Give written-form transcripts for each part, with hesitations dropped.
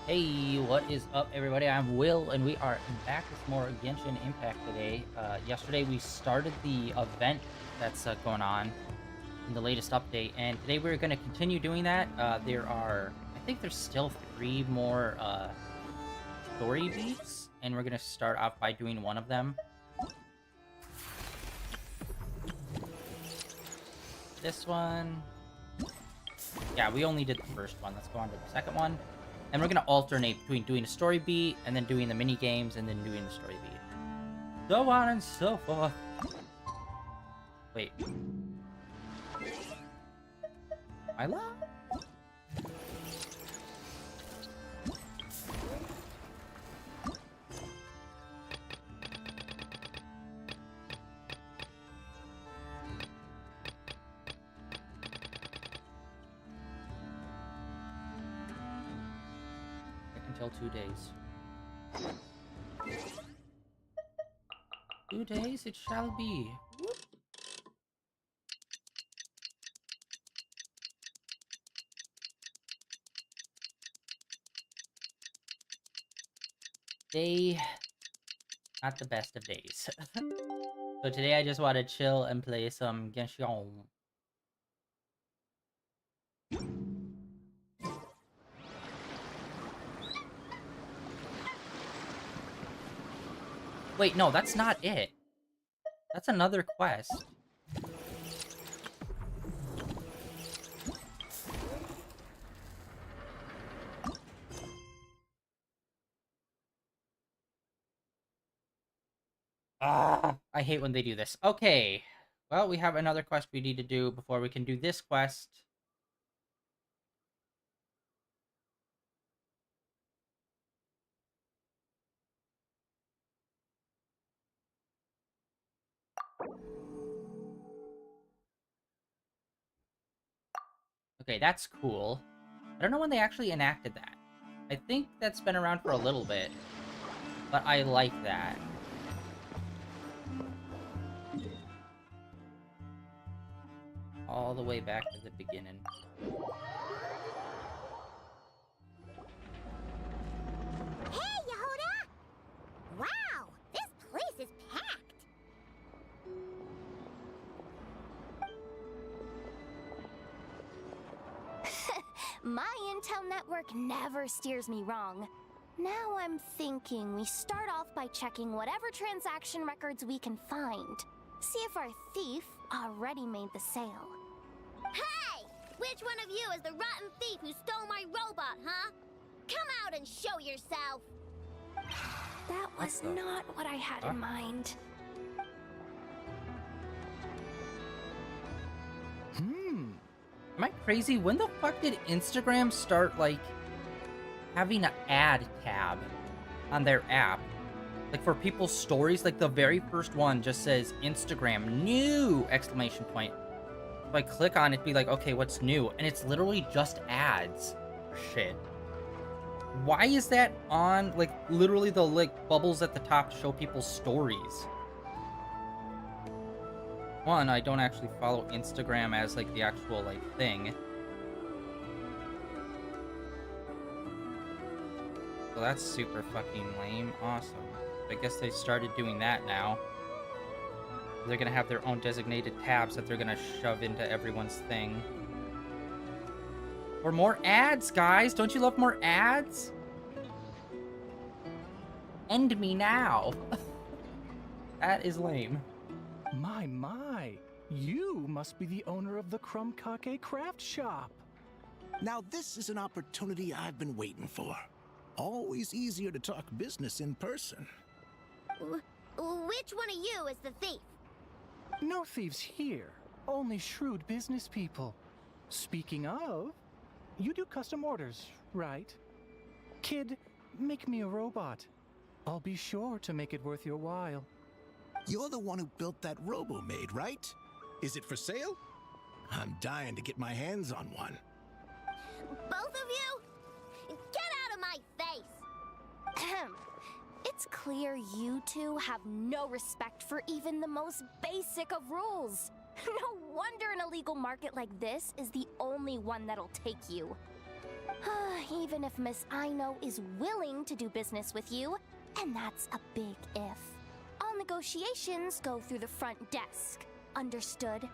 Hey, what is up, everybody? I'm Will, and we are back with more Genshin Impact today. Yesterday, we started the event that's going on in the latest update, and today we're going to continue doing that. I think there's still 3 more story beats, and we're going to start off by doing one of them. This one. Yeah, we only did the first one. Let's go on to the second one. And we're going to alternate between doing a story beat and then doing the mini games and then doing the story beat. So on and so forth. Wait. Isla? Until 2 days. 2 days it shall be. Whoop. Day, not the best of days. So today I just want to chill and play some Genshin. Wait, no, that's not it. That's another quest. Ah, I hate when they do this. Okay. Well, we have another quest we need to do before we can do this quest. Okay, that's cool. I don't know when they actually enacted that. I think that's been around for a little bit. But I like that. All the way back to the beginning. Hey, Yehuda! Wow, this place is packed! My intel network never steers me wrong. Now I'm thinking we start off by checking whatever transaction records we can find. See if our thief already made the sale. Hey! Which one of you is the rotten thief who stole my robot, huh? Come out and show yourself! That was not what I had in mind. Am I crazy? When the fuck did Instagram start, like, having an ad tab on their app? Like, for people's stories? Like, the very first one just says, Instagram, new! Exclamation point. If I click on it, be like, okay, what's new? And it's literally just ads. Shit. Why is that on, like, literally the, like, bubbles at the top show people's stories? One, I don't actually follow Instagram as, like, the actual, like, thing. So that's super fucking lame. Awesome. I guess they started doing that now. They're gonna have their own designated tabs that they're gonna shove into everyone's thing. Or more ads, guys! Don't you love more ads? End me now! That is lame. My, you must be the owner of the Krumkake craft shop. Now this is an opportunity I've been waiting for. Always easier to talk business in person. Which one of you is the thief? No thieves here, only shrewd business people. Speaking of, you do custom orders, right? Kid, make me a robot. I'll be sure to make it worth your while. You're the one who built that robo-maid, right? Is it for sale? I'm dying to get my hands on one. Both of you? Get out of my face! It's clear you two have no respect for even the most basic of rules. No wonder an illegal market like this is the only one that'll take you. Even if Miss Aino is willing to do business with you, and that's a big if. All negotiations go through the front desk. Understood?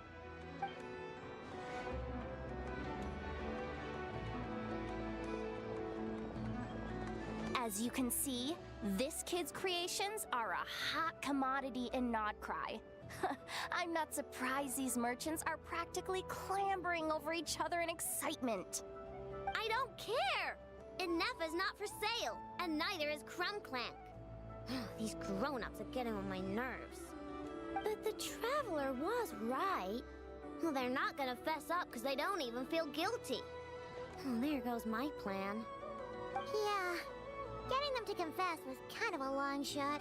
As you can see, this kid's creations are a hot commodity in Nodcry. I'm not surprised these merchants are practically clambering over each other in excitement. I don't care! Inefa's not for sale, and neither is Crumbclank. These grown-ups are getting on my nerves. But the Traveler was right. Well, they're not gonna fess up because they don't even feel guilty. Oh, there goes my plan. Yeah, getting them to confess was kind of a long shot.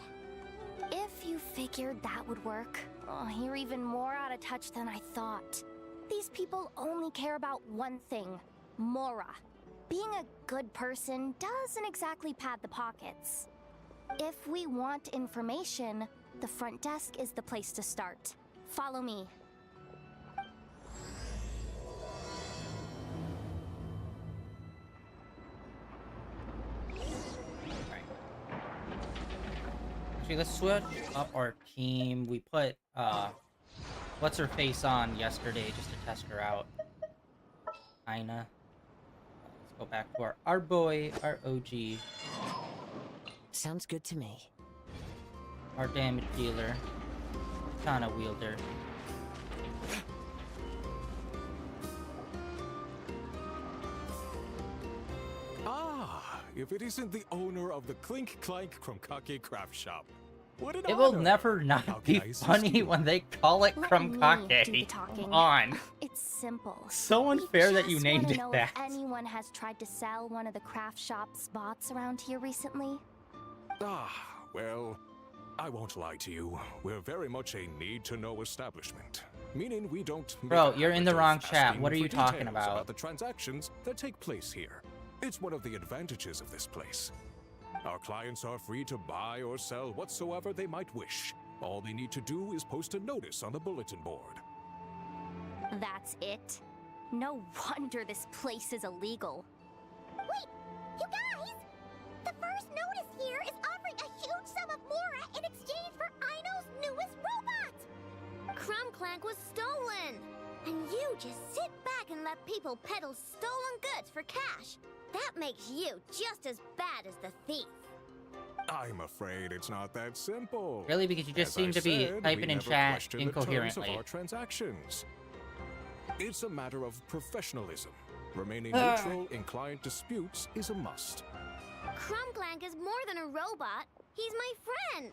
If you figured that would work, you're even more out of touch than I thought. These people only care about one thing, Mora. Being a good person doesn't exactly pad the pockets. If we want information, the front desk is the place to start. Follow me. Actually, let's switch up our team. We put what's her face on yesterday just to test her out. Aina. Let's go back to our boy, our OG. Sounds good to me. Our damage dealer. Katana wielder. Ah, if it isn't the owner of the Clink Clank Krumkake craft shop. What an It will honor. never How not can be I assist funny you? when they call it Let me do the Krumkake. talking. Come on. It's simple. So We unfair that you just named wanna it know that. If anyone has tried to sell one of the craft shop spots around here recently? Ah, well, I won't lie to you. We're very much a need-to-know establishment. Meaning we don't... make Bro, a you're in the habit of wrong chat. asking What are for you talking details about? the transactions that take place here. It's one of the advantages of this place. Our clients are free to buy or sell whatsoever they might wish. All they need to do is post a notice on the bulletin board. That's it? No wonder this place is illegal. Wait, you guys! The first notice here is offering a huge sum of Mora in exchange for Aino's newest robot! Crumbclank was stolen! And you just sit back and let people peddle stolen goods for cash. That makes you just as bad as the thief. I'm afraid it's not that simple. Really? Because you just As I seem to be said, typing we in never chat question the terms of incoherently. our transactions. It's a matter of professionalism. Remaining Ah. neutral in client disputes is a must. Crumbclank is more than a robot. He's my friend.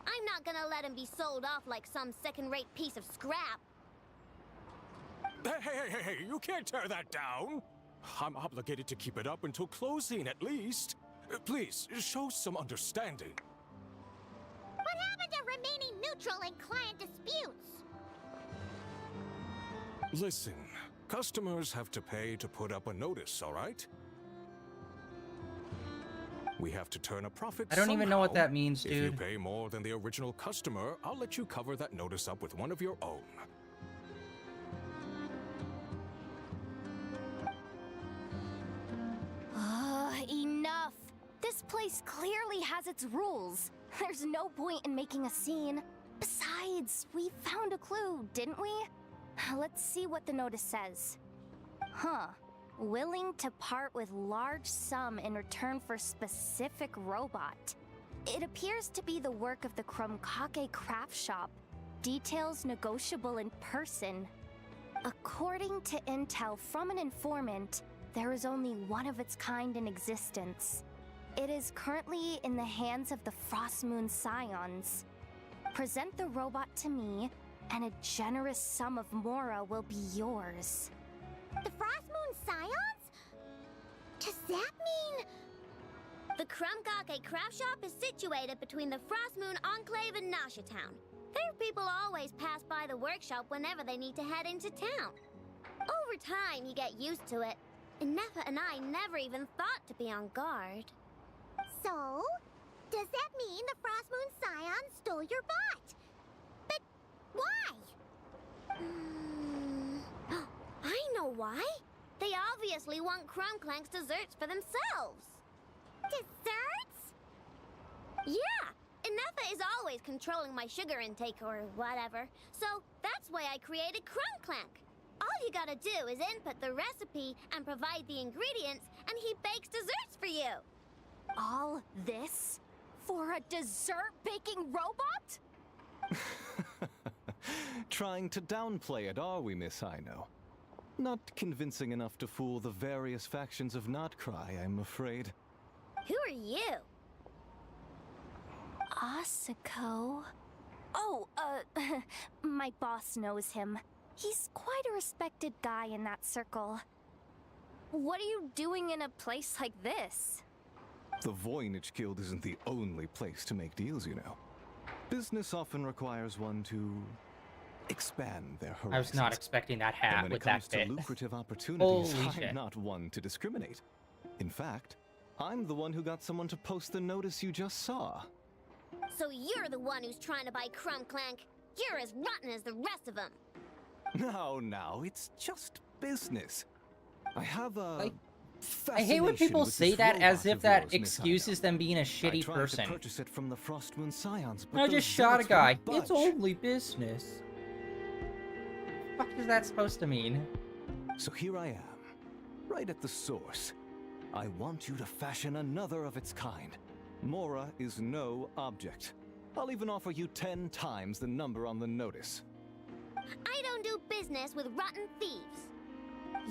I'm not gonna let him be sold off like some second-rate piece of scrap. Hey, you can't tear that down! I'm obligated to keep it up until closing, at least. Please, show some understanding. What happened to remaining neutral in client disputes? Listen, customers have to pay to put up a notice, all right? We have to turn a profit I don't even know what somehow. that means, If you dude. pay more than the original customer, I'll let you cover that notice up with one of your own. Enough! This place clearly has its rules. There's no point in making a scene. Besides, we found a clue, didn't we? Let's see what the notice says. Huh. Willing to part with large sum in return for specific robot. It appears to be the work of the Krumkake craft shop. Details negotiable in person. According to intel from an informant, there is only one of its kind in existence. It is currently in the hands of the Frostmoon Scions. Present the robot to me, and a generous sum of Mora will be yours. The Frostmoon Scions? Does that mean... The Krumkake craft shop is situated between the Frostmoon Enclave and Nasha Town. Their people always pass by the workshop whenever they need to head into town. Over time, you get used to it. And Nefa and I never even thought to be on guard. So? Does that mean the Frostmoon Scions stole your bot? But why? I know why. They obviously want Crumclank's desserts for themselves. Desserts? Yeah! Ineffa is always controlling my sugar intake or whatever, so that's why I created Crumclank. All you gotta do is input the recipe and provide the ingredients, and he bakes desserts for you. All this for a dessert baking robot? Trying to downplay it, are we, Miss Ino? Not convincing enough to fool the various factions of Notcry, I'm afraid. Who are you? Asako. Oh, my boss knows him. He's quite a respected guy in that circle. What are you doing in a place like this? The Voynich Guild isn't the only place to make deals, you know. Business often requires one to expand their horizons. I was not expecting that And hat when with it comes that fit. to lucrative opportunities, Holy I'm shit. not one to discriminate. In fact, I'm the one who got someone to post the notice you just saw. So you're the one who's trying to buy Crumclank. You're as rotten as the rest of them. Now, it's just business. I have a I hate when people fascination with say this that as robot if of that yours, Miss excuses Ino. them being a I shitty tried person. to purchase it from the Frostmoon Scions, but I those just shot a zealots guy. wouldn't It's budge. only business. What the fuck is that supposed to mean? So here I am, right at the source. I want you to fashion another of its kind. Mora is no object. I'll even offer you 10 times the number on the notice. I don't do business with rotten thieves.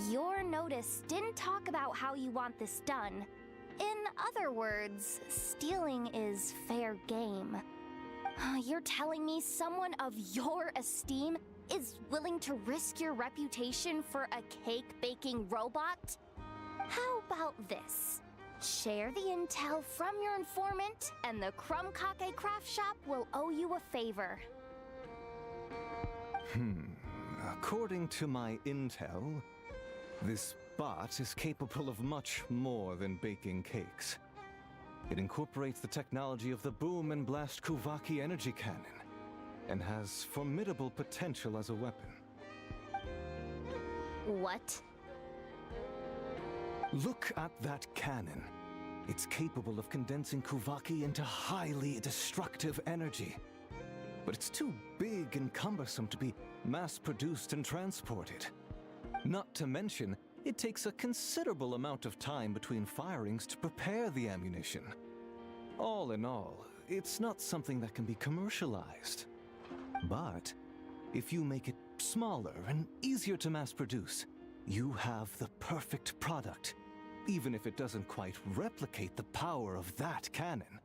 Your notice didn't talk about how you want this done. In other words, stealing is fair game. You're telling me someone of your esteem is willing to risk your reputation for a cake-baking robot? How about this? Share the intel from your informant, and the Crumkake craft shop will owe you a favor. According to my intel, this bot is capable of much more than baking cakes. It incorporates the technology of the Boom and Blast Kuvaki energy cannon, and has formidable potential as a weapon. What? Look at that cannon. It's capable of condensing Kuvaki into highly destructive energy. But it's too big and cumbersome to be mass-produced and transported. Not to mention, it takes a considerable amount of time between firings to prepare the ammunition. All in all, it's not something that can be commercialized. But if you make it smaller and easier to mass-produce, you have the perfect product, even if it doesn't quite replicate the power of that cannon.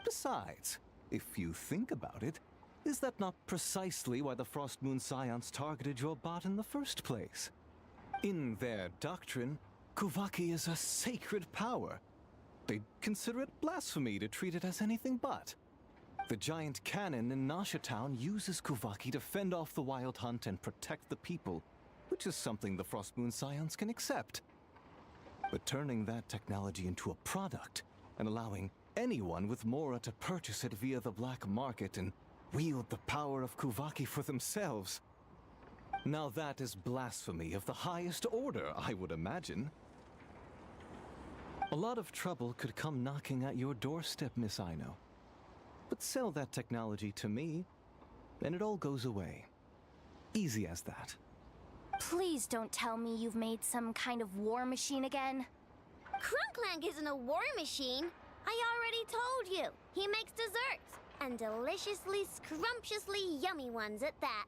Besides, if you think about it, is that not precisely why the Frostmoon Scions targeted your bot in the first place? In their doctrine, Kuvaki is a sacred power. They'd consider it blasphemy to treat it as anything but. The giant cannon in Nasha Town uses Kuvaki to fend off the Wild Hunt and protect the people, which is something the Frostmoon Scions can accept. But turning that technology into a product and allowing anyone with Mora to purchase it via the black market and wield the power of Kuvaki for themselves. Now that is blasphemy of the highest order, I would imagine. A lot of trouble could come knocking at your doorstep, Miss Ino. But sell that technology to me, and it all goes away. Easy as that. Please don't tell me you've made some kind of war machine again. Crumclank isn't a war machine. I already told you. He makes desserts, and deliciously, scrumptiously yummy ones at that.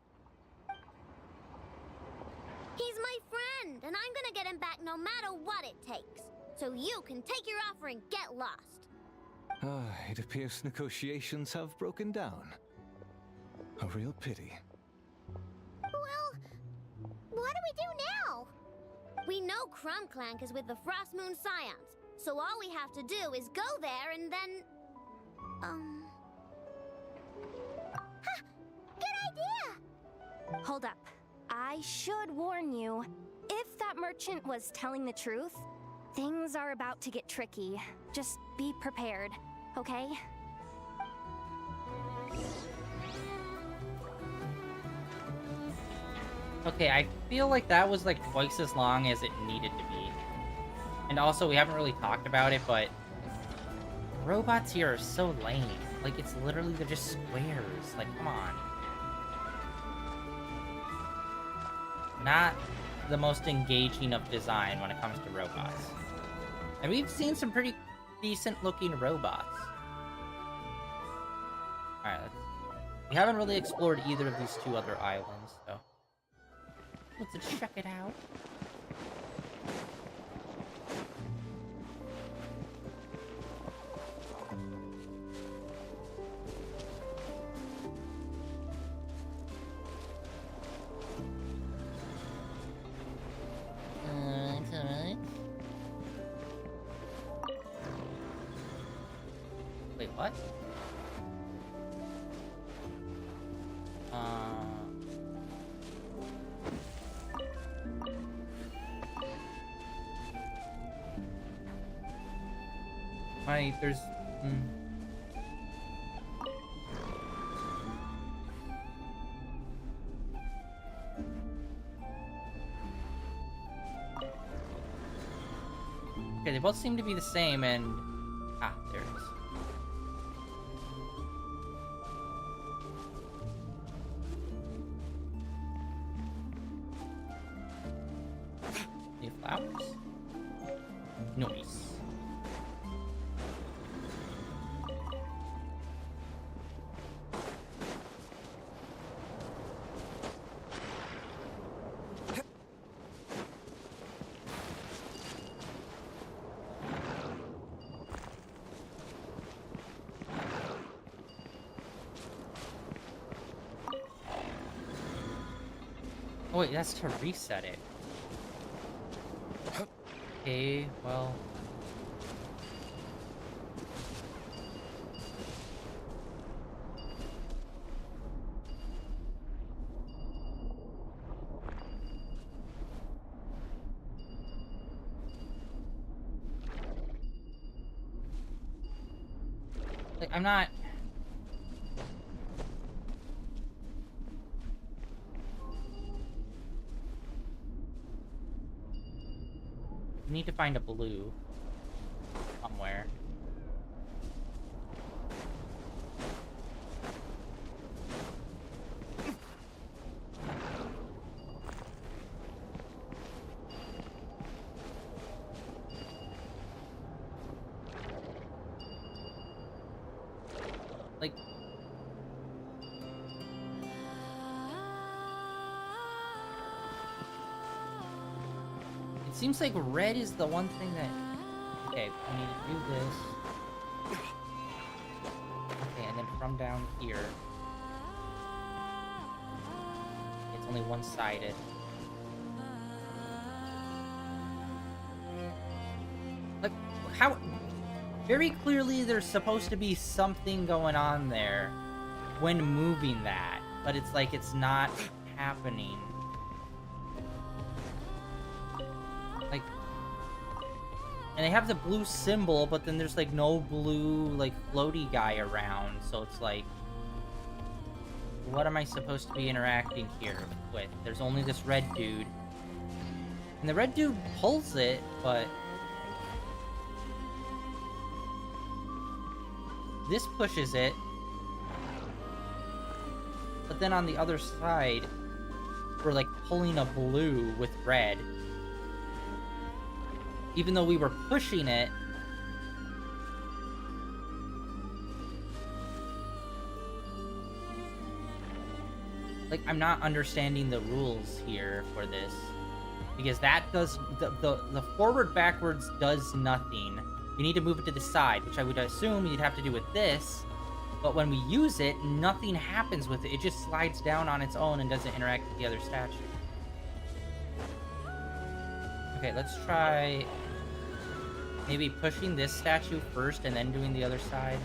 He's my friend, and I'm gonna get him back no matter what it takes. So you can take your offer and get lost. It appears negotiations have broken down. A real pity. Well, what do we do now? We know Crumclank is with the Frostmoon Scions, so all we have to do is go there and then... Good idea! Hold up. I should warn you. If that merchant was telling the truth, things are about to get tricky. Just be prepared, okay? Okay, I feel like that was like twice as long as it needed to be. And also, we haven't really talked about it, but robots here are so lame. Like, it's literally, they're just squares. Like, come on. Not the most engaging of design when it comes to robots. And we've seen some pretty decent looking robots. Alright, we haven't really explored either of these two other islands, so let's check it out. It's alright. Wait, what? There's... Okay, they both seem to be the same, and... Ah, there it is. New flowers? Nice. Oh wait, that's to reset it. Okay, well... Like, I'm not... We need to find a blue somewhere. Like... It seems like red is the one thing that... Okay, we need to do this. Okay, and then from down here... It's only one-sided. Like, how... Very clearly there's supposed to be something going on there when moving that, but it's like it's not happening. Like, and they have the blue symbol, but then there's like no blue like floaty guy around, so it's like, what am I supposed to be interacting here with? There's only this red dude, and the red dude pulls it, but this pushes it, but then on the other side, we're like pulling a blue with red. Even though we were pushing it, like, I'm not understanding the rules here for this, because that does the forward backwards does nothing. You need to move it to the side, which I would assume you'd have to do with this, but when we use it, nothing happens with it. It just slides down on its own and doesn't interact with the other statue. Okay, let's try maybe pushing this statue first and then doing the other side.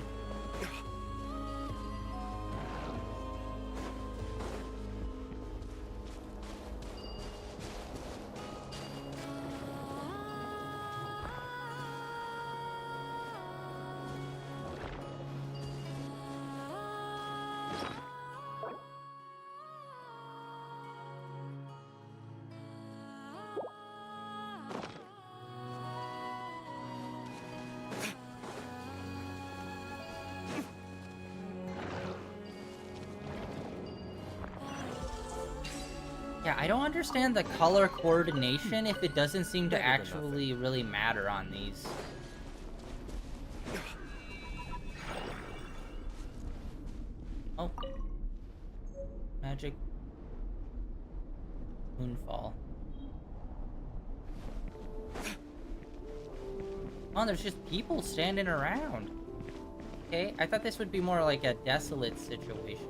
Yeah, I don't understand the color coordination if it doesn't seem to actually really matter on these. Oh. Magic Moonfall. Oh, there's just people standing around. Okay, I thought this would be more like a desolate situation.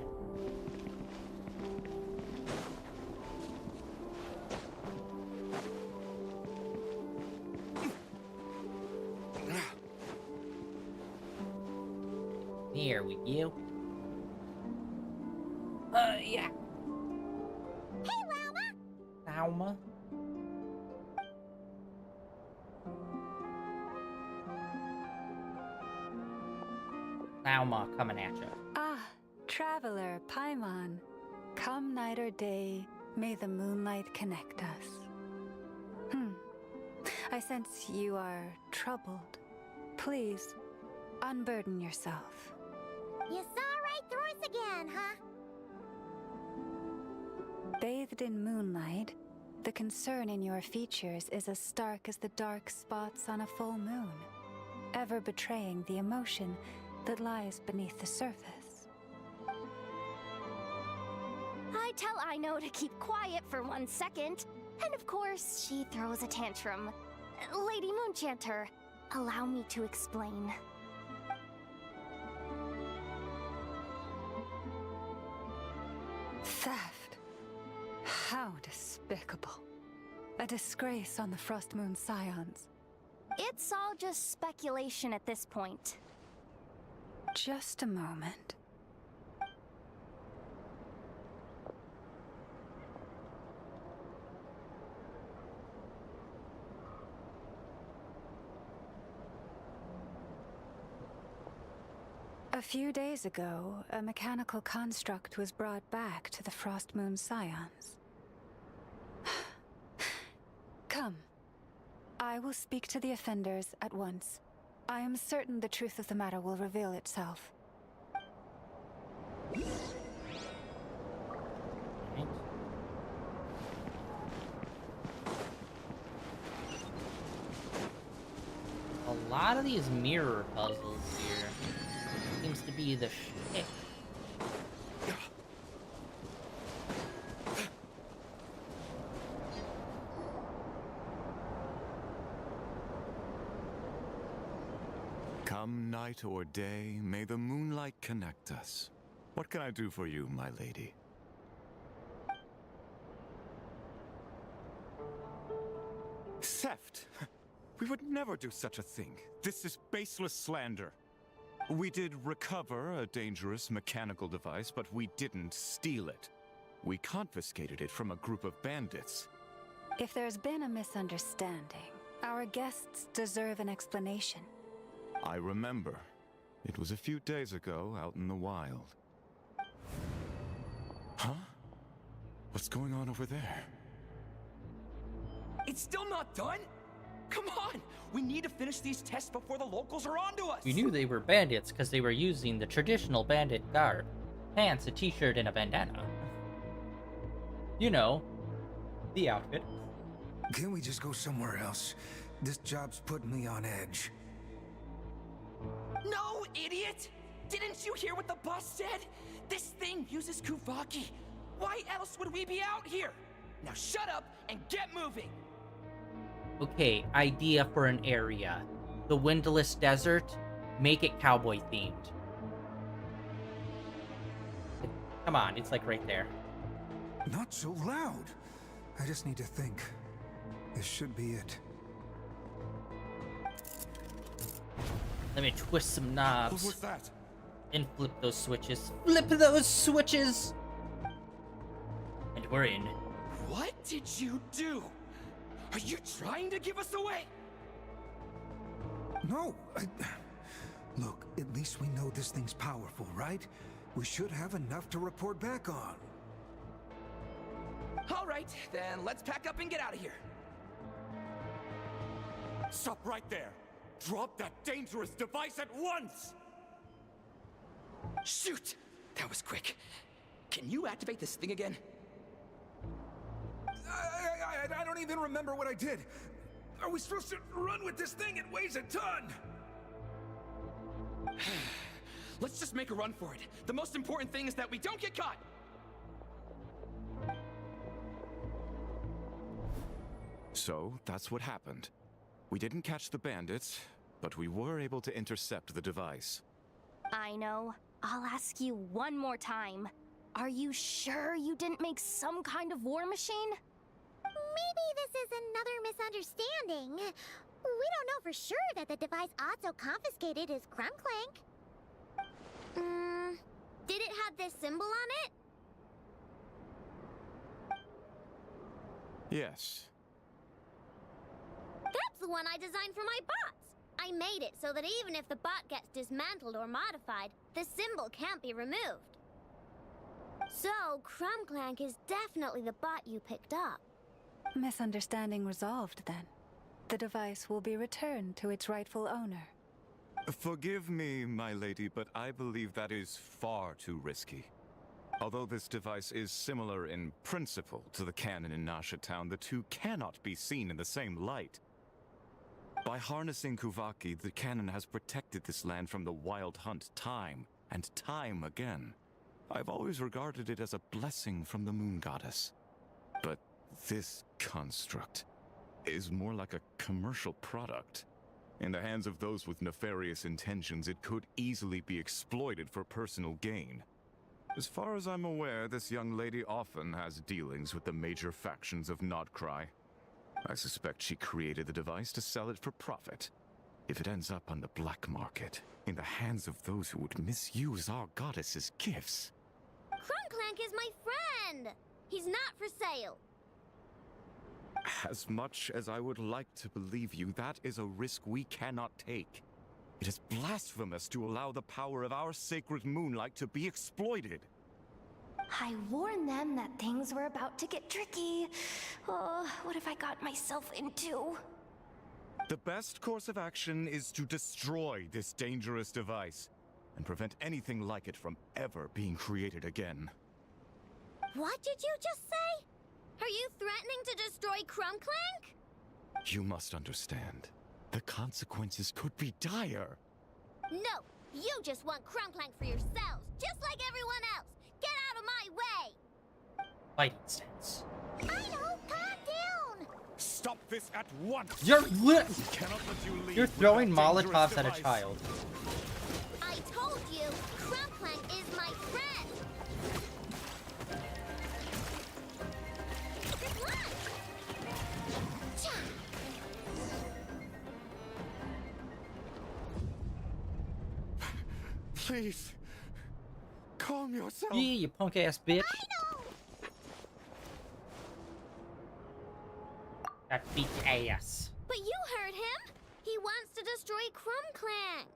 Here we go. Yeah. Hey, Llama! Alma. Alma coming at you. Ah, traveler, Paimon. Come night or day, may the moonlight connect us. I sense you are troubled. Please, unburden yourself. You saw right through us again, huh? Bathed in moonlight, the concern in your features is as stark as the dark spots on a full moon, ever betraying the emotion that lies beneath the surface. I tell Ino to keep quiet for 1 second, and of course, she throws a tantrum. Lady Moonchanter, allow me to explain. Theft. How despicable. A disgrace on the Frost Moon Scions. It's all just speculation at this point. Just a moment. A few days ago, a mechanical construct was brought back to the Frost Moon Scions. Come. I will speak to the offenders at once. I am certain the truth of the matter will reveal itself. A lot of these mirror puzzles here seems to be the shit. Come night or day, may the moonlight connect us. What can I do for you, my lady? Theft! We would never do such a thing. This is baseless slander. We did recover a dangerous mechanical device, but we didn't steal it. We confiscated it from a group of bandits. If there's been a misunderstanding, our guests deserve an explanation. I remember. It was a few days ago out in the wild. Huh? What's going on over there? It's still not done? Come on! We need to finish these tests before the locals are onto us! We knew they were bandits because they were using the traditional bandit garb. Pants, a t-shirt, and a bandana. You know, the outfit. Can't we just go somewhere else? This job's putting me on edge. No, idiot! Didn't you hear what the boss said? This thing uses Kuvaki. Why else would we be out here? Now shut up and get moving! Okay, idea for an area. The Windless Desert, make it cowboy themed. Come on, it's like right there. Not so loud. I just need to think. This should be it. Let me twist some knobs. What was that? And flip those switches. Flip those switches! And we're in. What did you do? Are you trying to give us away? No, Look, at least we know this thing's powerful, right? We should have enough to report back on. All right, then let's pack up and get out of here. Stop right there! Drop that dangerous device at once! Shoot! That was quick. Can you activate this thing again? don't even remember what I did. Are we supposed to run with this thing? It weighs a ton! Let's just make a run for it. The most important thing is that we don't get caught! So, that's what happened. We didn't catch the bandits, but we were able to intercept the device. I know. I'll ask you one more time. Are you sure you didn't make some kind of war machine? Maybe this is another misunderstanding. We don't know for sure that the device Otto confiscated is Krumclank. Did it have this symbol on it? Yes. That's the one I designed for my bots. I made it so that even if the bot gets dismantled or modified, the symbol can't be removed. So, Krumclank is definitely the bot you picked up. Misunderstanding resolved, then. The device will be returned to its rightful owner. Forgive me, my lady, but I believe that is far too risky. Although this device is similar in principle to the cannon in Nasha Town, the two cannot be seen in the same light. By harnessing Kuvaki, the cannon has protected this land from the wild hunt time and time again. I've always regarded it as a blessing from the moon goddess. But this construct is more like a commercial product. In the hands of those with nefarious intentions, it could easily be exploited for personal gain. As far as I'm aware, this young lady often has dealings with the major factions of Nodcry. I suspect she created the device to sell it for profit. If it ends up on the black market, in the hands of those who would misuse our goddess's gifts... Krumclank is my friend! He's not for sale. As much as I would like to believe you, that is a risk we cannot take. It is blasphemous to allow the power of our sacred moonlight to be exploited. I warned them that things were about to get tricky. Oh, what have I got myself into? The best course of action is to destroy this dangerous device and prevent anything like it from ever being created again. What did you just say? Are you threatening to destroy Krumclank? You must understand. The consequences could be dire. No, you just want Krumclank for yourselves, just like everyone else. Get out of my way! Fighting stance. I know, calm down! Stop this at once! You're You're throwing Molotovs at a child. I told you, Krumclank is my friend! Good luck! Please, calm yourself. Yeah, you punk ass bitch. That beat ass. But you heard him! He wants to destroy Krumclank!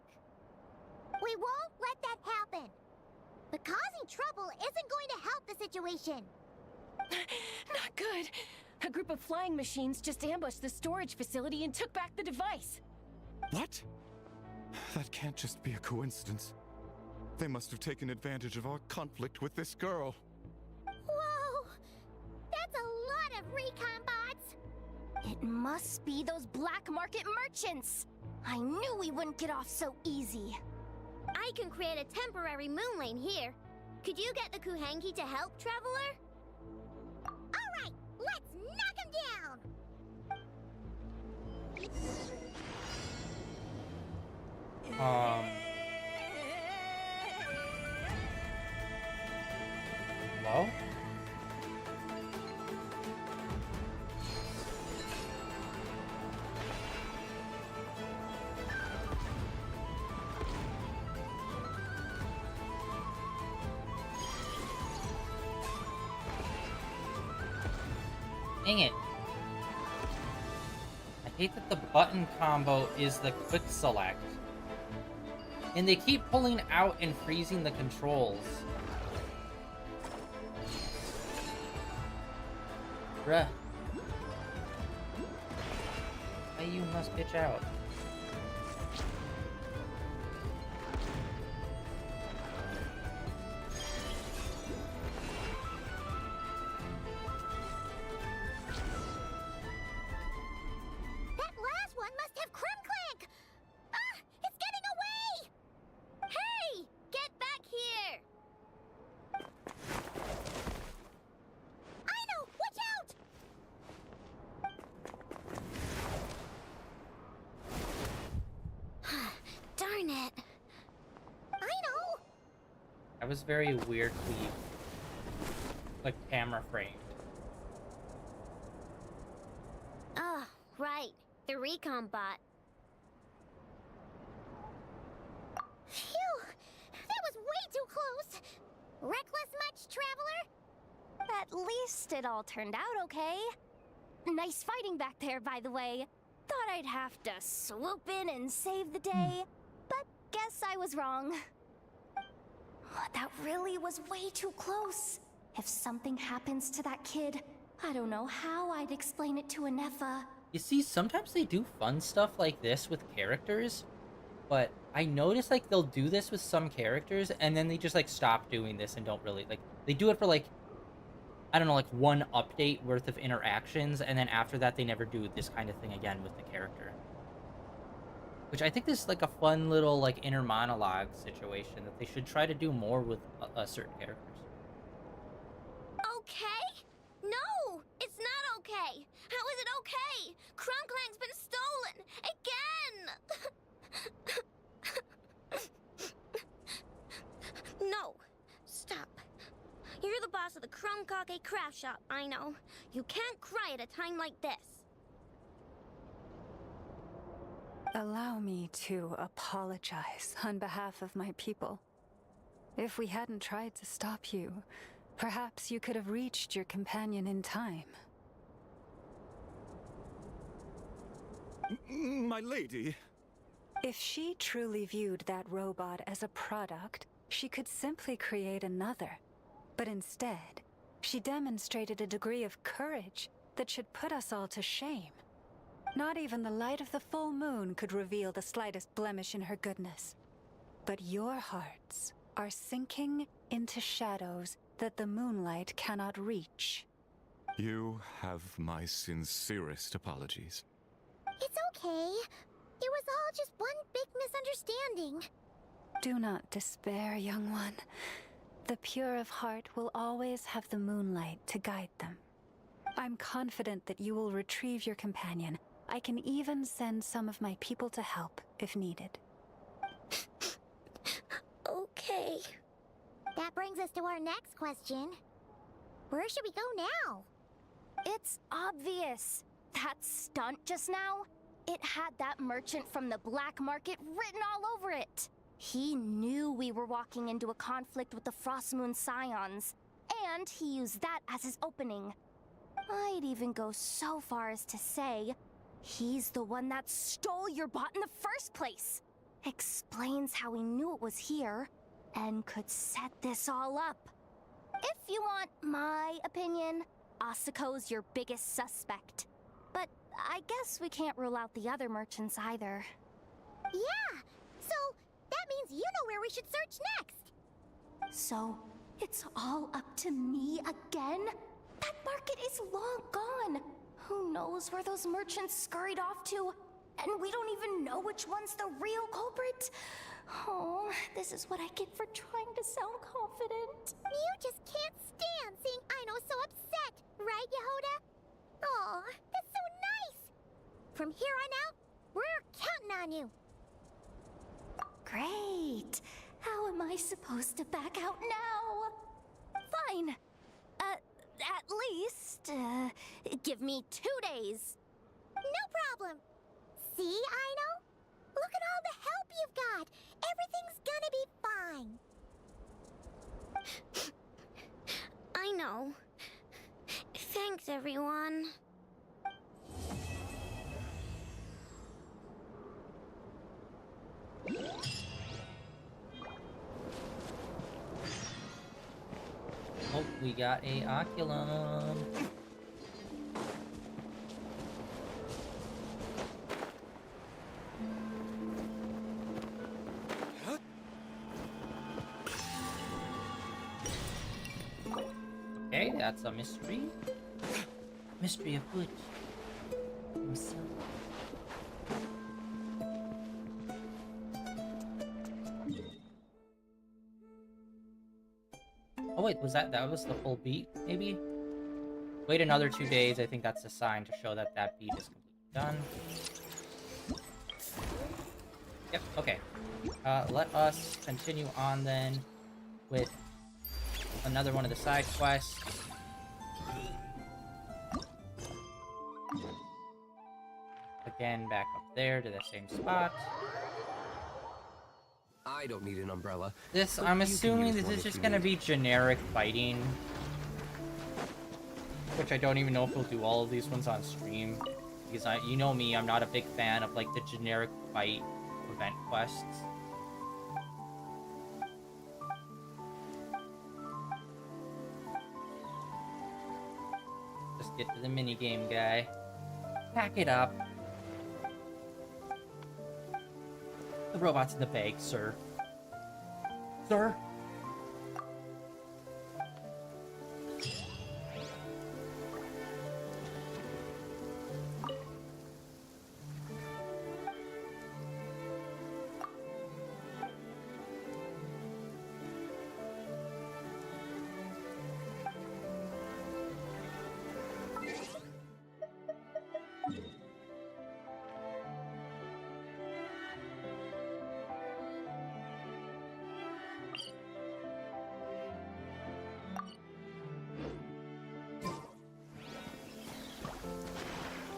We won't let that happen. But causing trouble isn't going to help the situation. Not good. A group of flying machines just ambushed the storage facility and took back the device. What? That can't just be a coincidence. They must have taken advantage of our conflict with this girl. Whoa! That's a lot of recon bots! It must be those black market merchants. I knew we wouldn't get off so easy. I can create a temporary moon lane here. Could you get the Kuhenki to help, Traveler? Alright, let's knock him down! Hello? Dang it. I hate that the button combo is the quick select. And they keep pulling out and freezing the controls. Bruh. Why you must bitch out? That was very weirdly, like, camera framed. Oh, right. The recon bot. Phew! That was way too close! Reckless much, Traveler? At least it all turned out okay. Nice fighting back there, by the way. Thought I'd have to swoop in and save the day, but guess I was wrong. That really was way too close. If something happens to that kid, I don't know how I'd explain it to Anefa. You see, sometimes they do fun stuff like this with characters, but I notice, like, they'll do this with some characters, and then they just, like, stop doing this and don't really, like, they do it for, like, I don't know, like, one update worth of interactions, and then after that, they never do this kind of thing again with the character. Which I think is, like, a fun little, like, inner monologue situation that they should try to do more with certain characters. Okay? No! It's not okay! How is it okay? Crumclank's been stolen! Again! No. Stop. You're the boss of the Crumcock craft shop, I know. You can't cry at a time like this. Allow me to apologize on behalf of my people. If we hadn't tried to stop you, perhaps you could have reached your companion in time. My lady. If she truly viewed that robot as a product, she could simply create another. But instead, she demonstrated a degree of courage that should put us all to shame. Not even the light of the full moon could reveal the slightest blemish in her goodness. But your hearts are sinking into shadows that the moonlight cannot reach. You have my sincerest apologies. It's okay. It was all just one big misunderstanding. Do not despair, young one. The pure of heart will always have the moonlight to guide them. I'm confident that you will retrieve your companion. I can even send some of my people to help if needed. Okay. That brings us to our next question. Where should we go now? It's obvious. That stunt just now, it had that merchant from the black market written all over it. He knew we were walking into a conflict with the Frostmoon Scions, and he used that as his opening. I'd even go so far as to say, he's the one that stole your bot in the first place. Explains how he knew it was here, and could set this all up. If you want my opinion, Asuko's your biggest suspect. But I guess we can't rule out the other merchants either. Yeah, so that means you know where we should search next. So, it's all up to me again? That market is long gone. Who knows where those merchants scurried off to? And we don't even know which one's the real culprit. Oh, this is what I get for trying to sound confident. You just can't stand seeing Aino so upset, right, Yehoda? Aw, that's so nice! From here on out, we're counting on you. Great. How am I supposed to back out now? Fine. At least, give me 2 days. No problem. See, Aino? Look at all the help you've got. Everything's gonna be fine. I know. Thanks, everyone. Oh, we got a oculum. Okay, that's a mystery. Mystery of which himself. Oh wait, that was the full beat, maybe? Wait another 2 days, I think that's a sign to show that that beat is completely done. Yep, okay. Let us continue on then. with another one of the side quests. Again, back up there to the same spot. I don't need an umbrella. This, but I'm you can assuming use this one is if just you gonna need. be generic fighting. Which I don't even know if we'll do all of these ones on stream. Because you know me, I'm not a big fan of like the generic fight event quests. Just get to the minigame, guy. Pack it up. The robot's in the bag, sir. Sir?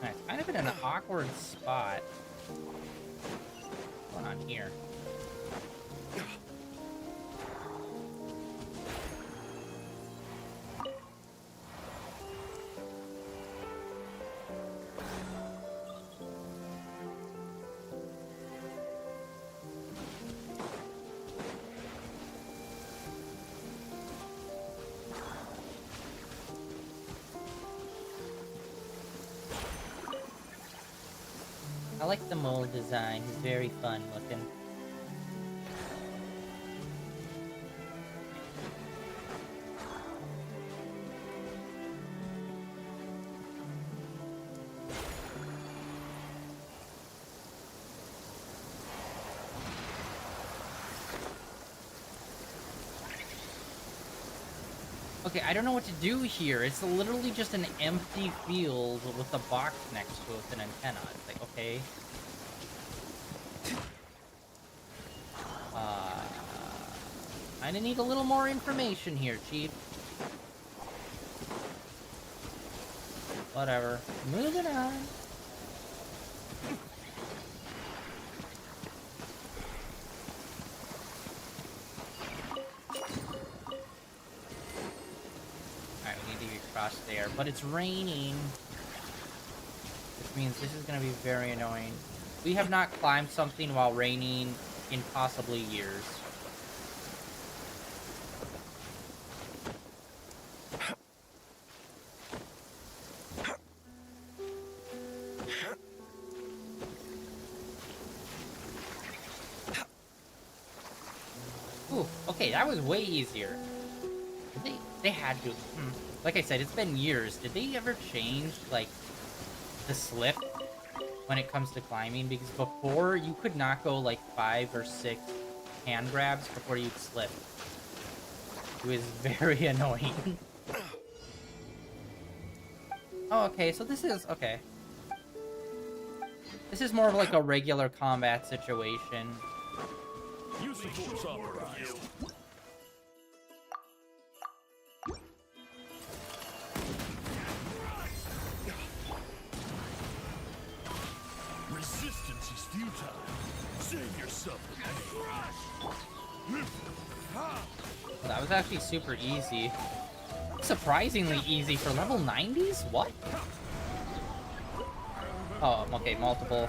It's kind of in an awkward spot. What's going on here? I like the mold design. He's very fun looking. Okay, I don't know what to do here. It's literally just an empty field with a box next to it with an antenna. It's like, okay. Kinda need a little more information here, Chief. Whatever. Moving on. There, but it's raining, which means this is going to be very annoying. We have not climbed something while raining in possibly years. Ooh, okay, that was way easier. They had to. Like I said, it's been years. Did they ever change, like, the slip when it comes to climbing? Because before, you could not go, like, 5 or 6 hand grabs before you'd slip. It was very annoying. Oh, okay, so this is... okay. This is more of, like, a regular combat situation. Use the force authorized. Resistance is futile. Save yourself the pain. That was actually super easy. Surprisingly easy for level 90s? What? Oh, okay, multiple.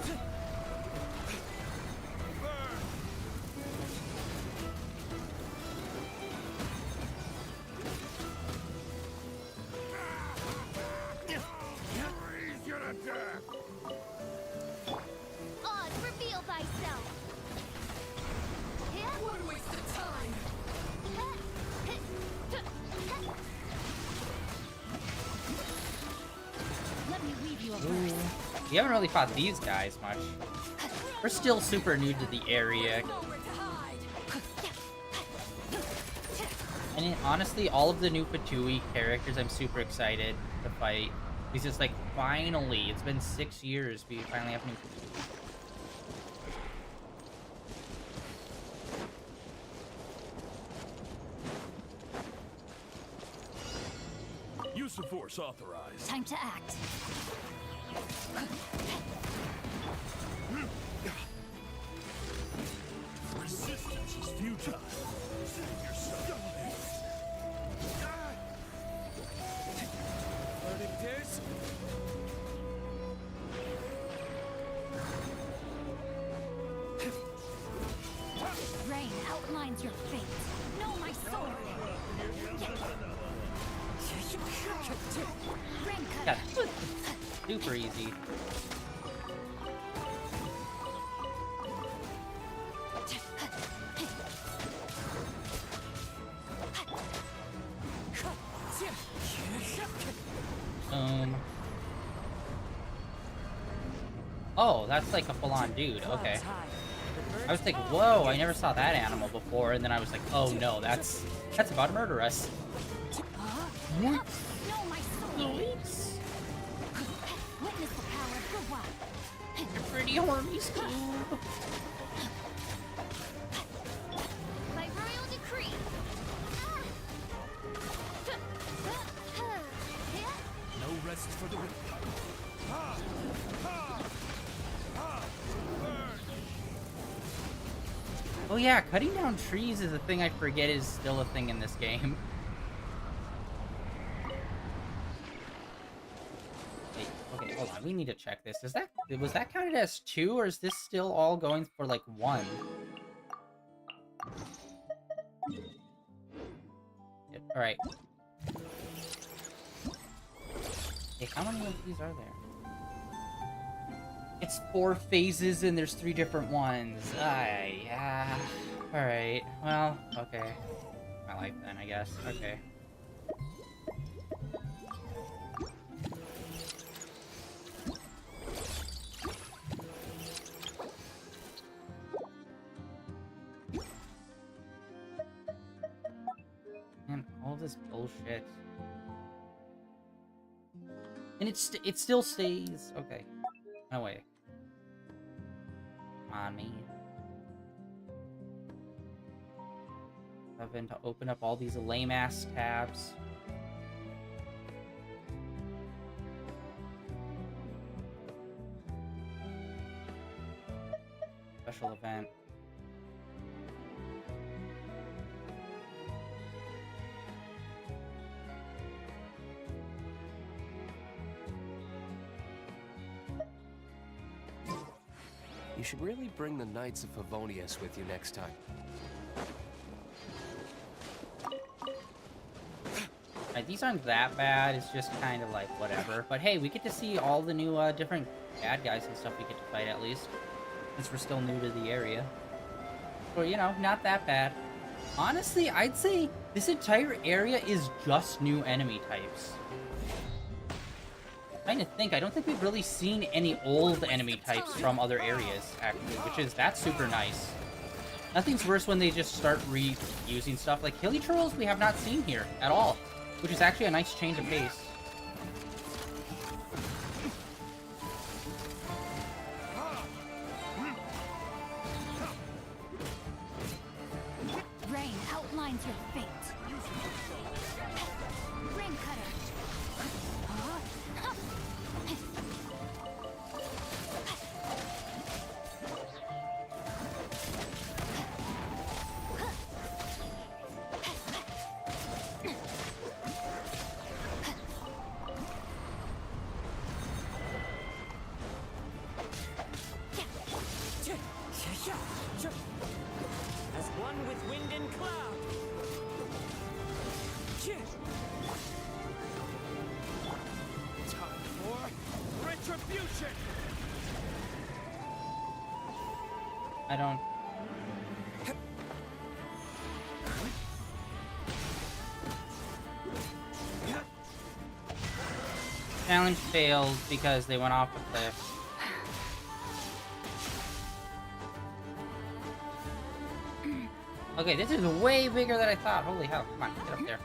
We haven't really fought these guys much. We're still super new to the area. And honestly, all of the new Patui characters I'm super excited to fight. Because it's like, finally, it's been 6 years, we finally have new Patui. Use the force authorized. Time to act. Resistance is futile. Save yourself. Learning this? Rain outlines your fate. Know my sword. Rain Yeah, cutter. super easy. Oh, that's like a full-on dude. Okay. I was like, whoa, I never saw that animal before, and then I was like, oh no, that's about to murder us. Know my sword. Witness the power of the wild. You're pretty horny, Scoob. By royal decree. No rest for the wicked. Oh yeah, cutting down trees is a thing I forget is still a thing in this game. Wait, okay, hold on. We need to check this. Was that counted as 2, or is this still all going for like 1? Yep, all right. Hey, how many of these are there? It's 4 phases and there's 3 different ones. Yeah. Alright. Well, okay. My life then, I guess. Okay. Man, all this bullshit. And it still stays. Okay. No way. Come on, me. Having to open up all these lame-ass tabs. Special event. You should really bring the Knights of Favonius with you next time. Right, these aren't that bad, it's just kind of like whatever. But hey, we get to see all the new different bad guys and stuff we get to fight at least. Since we're still new to the area. So, you know, not that bad. Honestly, I'd say this entire area is just new enemy types. I'm trying to think, I don't think we've really seen any old enemy types from other areas, actually, that's super nice. Nothing's worse when they just start reusing stuff. Like hilly trolls we have not seen here at all, which is actually a nice change of pace. Rain outlines your fate. Rain cutter. As one with wind and cloud. Time for retribution. I don't... Challenge failed because they went off a cliff. Okay, this is way bigger than I thought. Holy hell. Come on, get up there.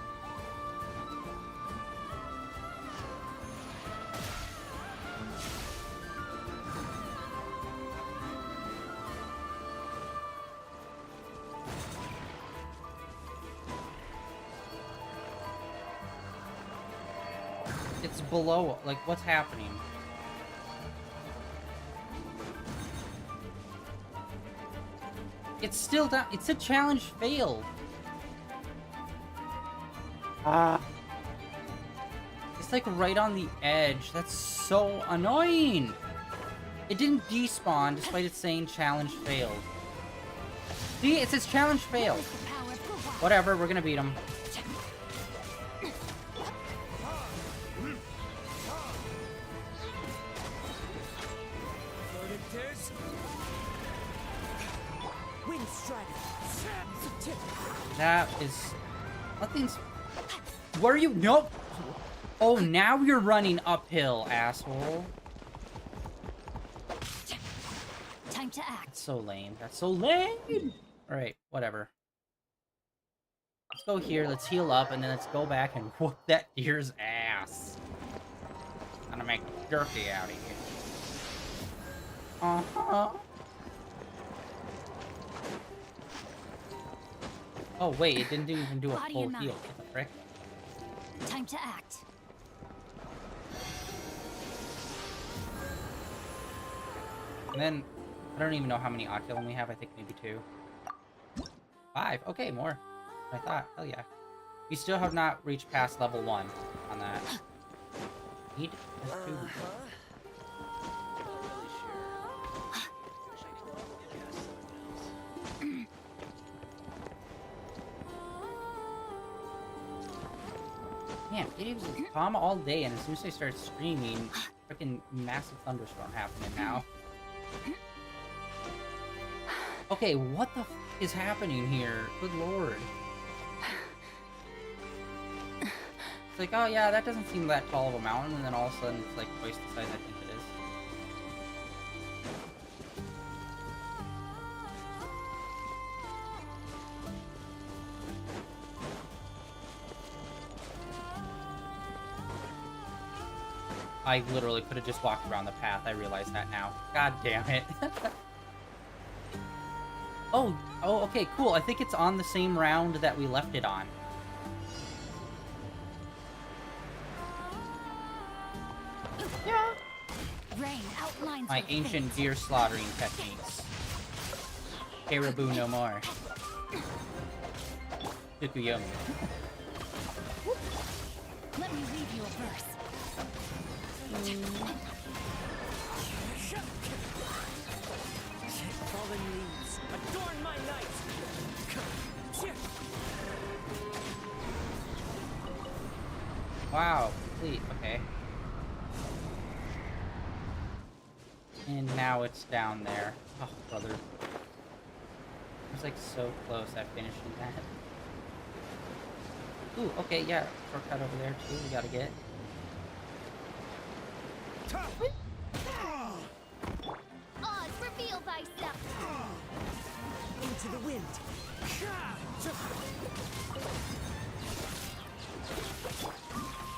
below? Like, what's happening? It's still down. It's a challenge failed. It's like right on the edge. That's so annoying. It didn't despawn despite it saying challenge failed. See, it says challenge failed. Whatever, we're gonna beat him. That is... Nothing's... Where are you? Nope. Oh, now you're running uphill, asshole. Time to act. That's so lame. That's so lame. Alright, whatever. Let's go here, let's heal up, and then let's go back and whoop that deer's ass. I'm gonna make a jerky out of here. Uh-huh. Oh, wait, it didn't even do a full heal. What the frick? Time to act. And then, I don't even know how many odd killing we have. I think maybe 2. 5. Okay, more. I thought. Hell yeah. We still have not reached past level 1 on that. Need a 2. Man, it was calm all day, and as soon as I started screaming, freaking massive thunderstorm happening now. Okay, what the f is happening here? Good lord. It's like, oh yeah, that doesn't seem that tall of a mountain, and then all of a sudden it's like twice the size I think it is. I literally could have just walked around the path. I realize that now. God damn it. Oh, okay, cool. I think it's on the same round that we left it on. Yeah. Rain outlines My ancient deer slaughtering techniques. Caribou no more. Tsukuyomi. Let me read you a verse. Fallen leaves, adorn my night. Wow, complete. Okay. And now it's down there. Oh, brother. I was like so close at finishing that. Ooh, okay, yeah. Shortcut over there too. We gotta get. Oz, reveal thyself. Into the wind.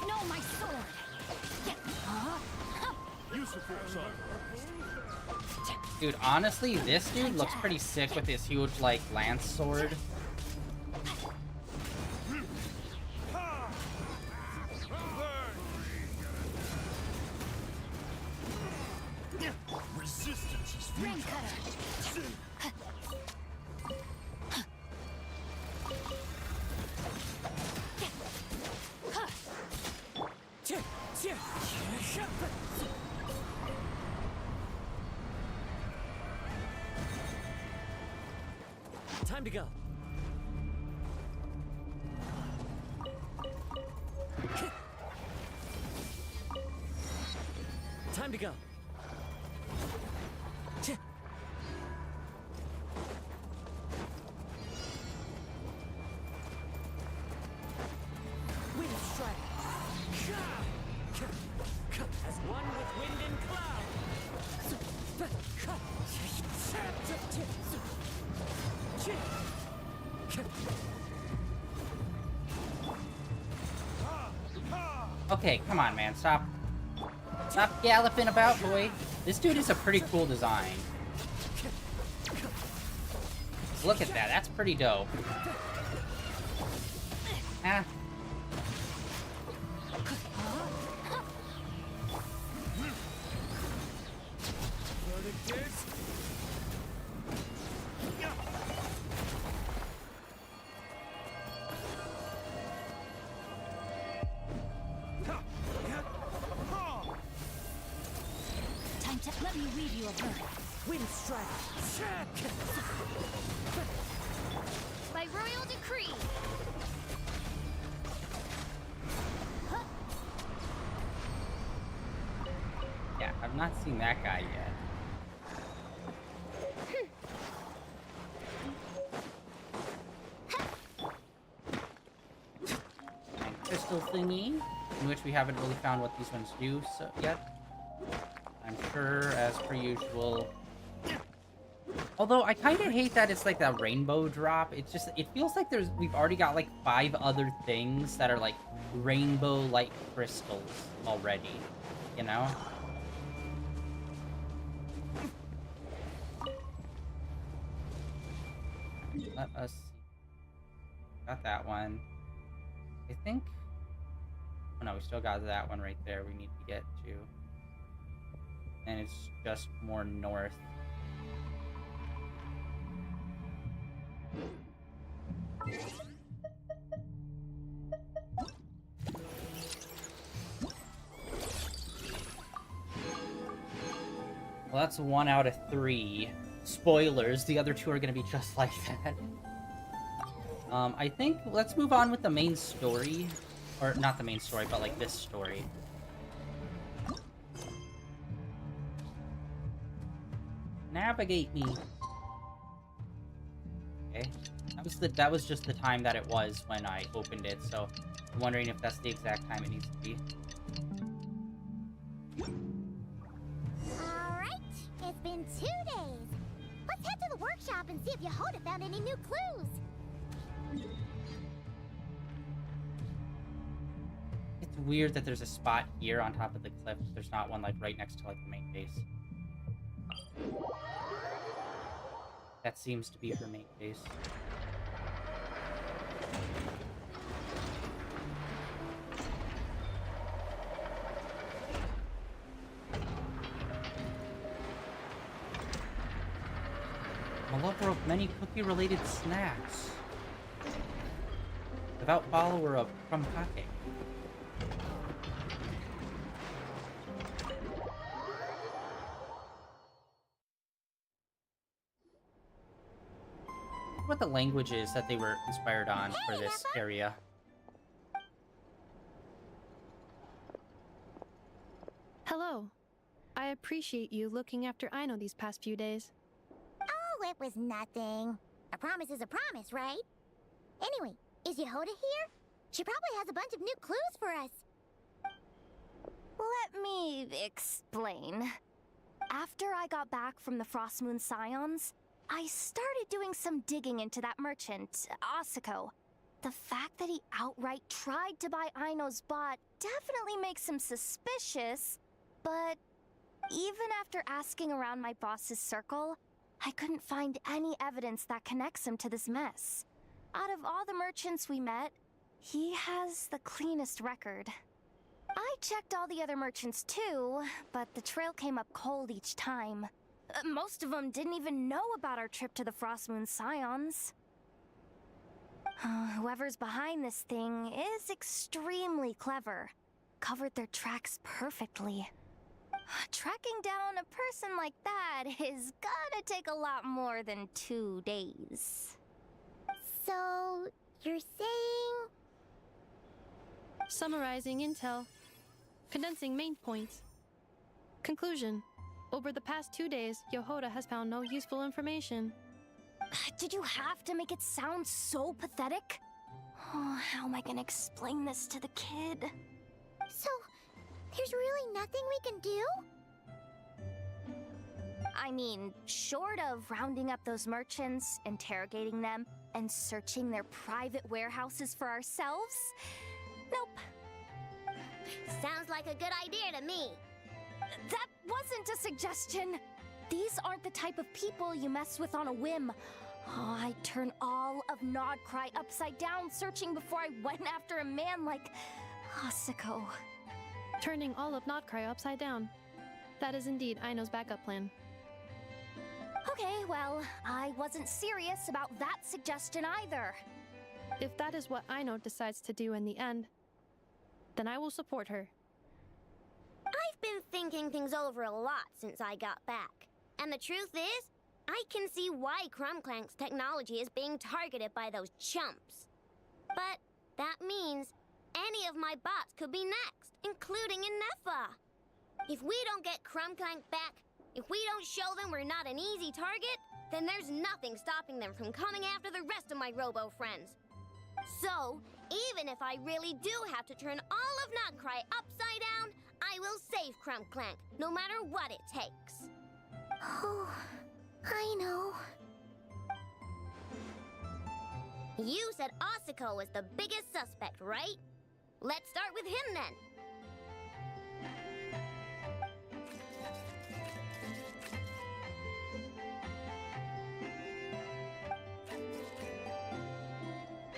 No, my sword. Use the force on. Dude, honestly, this dude looks pretty sick with his huge, like, lance sword. Resistance is futile. Time to go. Time to go. Wind strike. As one with wind and cloud. Okay, come on, man. Stop galloping about, boy. This dude is a pretty cool design. Look at that. That's pretty dope. Ah. strategy. By royal decree. Yeah, I've not seen that guy yet. And crystal thingy, in which we haven't really found what these ones do yet. I'm sure, as per usual. Although I kind of hate that it's like that rainbow drop. It's just, it feels like we've already got like 5 other things that are like rainbow light crystals already, you know? Let us see. Got that one. I think. Oh no, we still got that one right there we need to get to. And it's just more north. Well, that's 1 out of 3. Spoilers, the other 2 are going to be just like that. I think let's move on with the main story. Or not the main story, but like this story. Navigate me. Okay. That was just the time that it was when I opened it, so I'm wondering if that's the exact time it needs to be. Alright, it's been 2 days. Let's head to the workshop and see if Yehoda found any new clues. It's weird that there's a spot here on top of the cliff. There's not one like right next to like the main base. That seems to be her main base. I'm a lover of many cookie-related snacks. Devout follower of crumb cake. What the language is that they were inspired on for this area. Hello. I appreciate you looking after Aino these past few days. Oh, it was nothing. A promise is a promise, right? Anyway, is Yehoda here? She probably has a bunch of new clues for us. Let me explain. After I got back from the Frost Moon Scions, I started doing some digging into that merchant, Asako. The fact that he outright tried to buy Aino's bot definitely makes him suspicious, but even after asking around my boss's circle, I couldn't find any evidence that connects him to this mess. Out of all the merchants we met, he has the cleanest record. I checked all the other merchants too, but the trail came up cold each time. Most of them didn't even know about our trip to the Frost Moon Scions. Whoever's behind this thing is extremely clever. Covered their tracks perfectly. Tracking down a person like that is gonna take a lot more than 2 days. So, you're saying... Summarizing intel. Condensing main points. Conclusion. Over the past 2 days, Yehoda has found no useful information. Did you have to make it sound so pathetic? Oh, how am I gonna explain this to the kid? So, there's really nothing we can do? I mean, short of rounding up those merchants, interrogating them, and searching their private warehouses for ourselves? Nope. Sounds like a good idea to me. That wasn't a suggestion. These aren't the type of people you mess with on a whim. Oh, I'd turn all of Nodcry upside down searching before I went after a man like Asako. Turning all of Nodcry upside down. That is indeed Aino's backup plan. Okay, well, I wasn't serious about that suggestion either. If that is what Aino decides to do in the end, then I will support her. I've been thinking things over a lot since I got back. And the truth is, I can see why Crumclank's technology is being targeted by those chumps. But that means any of my bots could be next, including Inefa. If we don't get Crumclank back, if we don't show them we're not an easy target, then there's nothing stopping them from coming after the rest of my robo friends. So, even if I really do have to turn all of Notcry upside down, I will save Crumclank, no matter what it takes. Oh, I know. You said Osiko was the biggest suspect, right? Let's start with him then.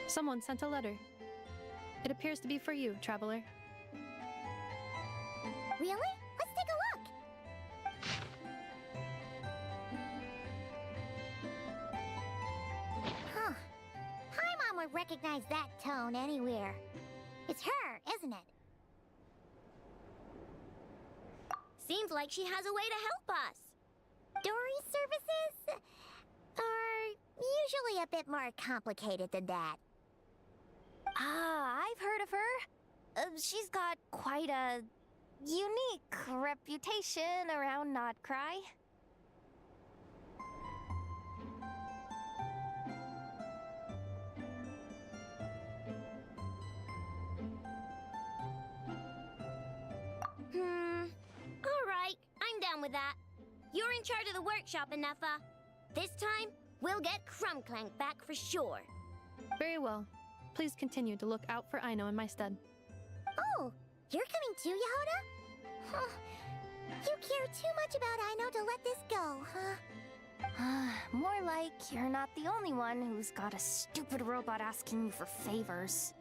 Someone sent a letter. It appears to be for you, traveler. Really? Let's take a look. Huh. Paimon would recognize that tone anywhere. It's her, isn't it? Seems like she has a way to help us. Dory's services are usually a bit more complicated than that. Ah, I've heard of her. She's got quite a unique reputation around Notcry. Alright, I'm down with that. You're in charge of the workshop, Inefa. This time, we'll get Crumclank back for sure. Very well. Please continue to look out for Aino in my stead. Oh, you're coming too, Yehoda? Huh. You care too much about Aino to let this go, huh? More like you're not the only one who's got a stupid robot asking you for favors.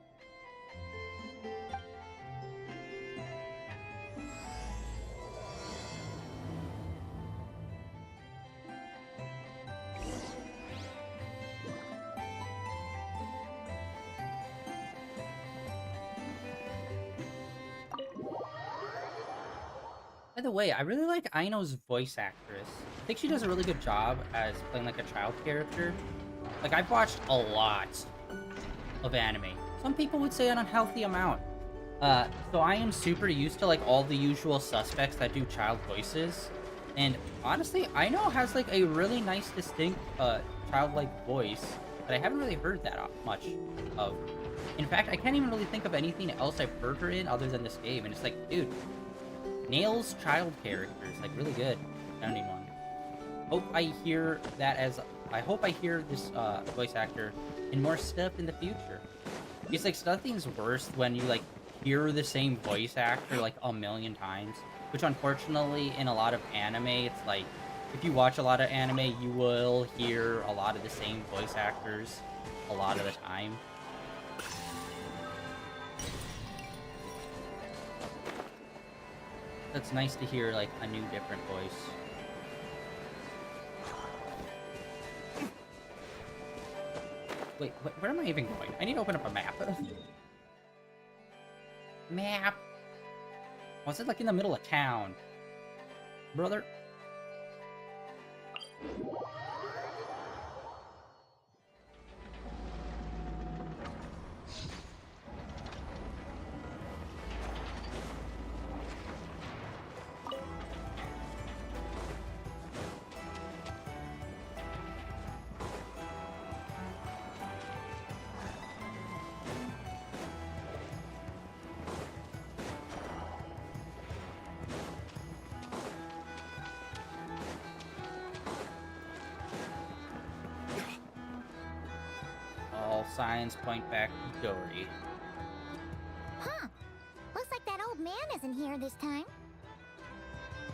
By the way, I really like Aino's voice actress. I think she does a really good job as playing like a child character. Like, I've watched a lot of anime. Some people would say an unhealthy amount. So I am super used to like all the usual suspects that do child voices. And honestly, Aino has like a really nice, distinct childlike voice that I haven't really heard that much of. In fact, I can't even really think of anything else I've heard her in other than this game. And it's like, dude, nails child characters, like, really good. Anyone. I hope I hear this voice actor in more stuff in the future. It's like, nothing's worse when you like hear the same voice actor like a million times, which unfortunately in a lot of anime, it's like, if you watch a lot of anime, you will hear a lot of the same voice actors a lot of the time. It's nice to hear like a new, different voice. Wait, where am I even going? I need to open up a map. Map. Was it like in the middle of town? Brother? All signs point back to Dory. Huh. Looks like that old man isn't here this time.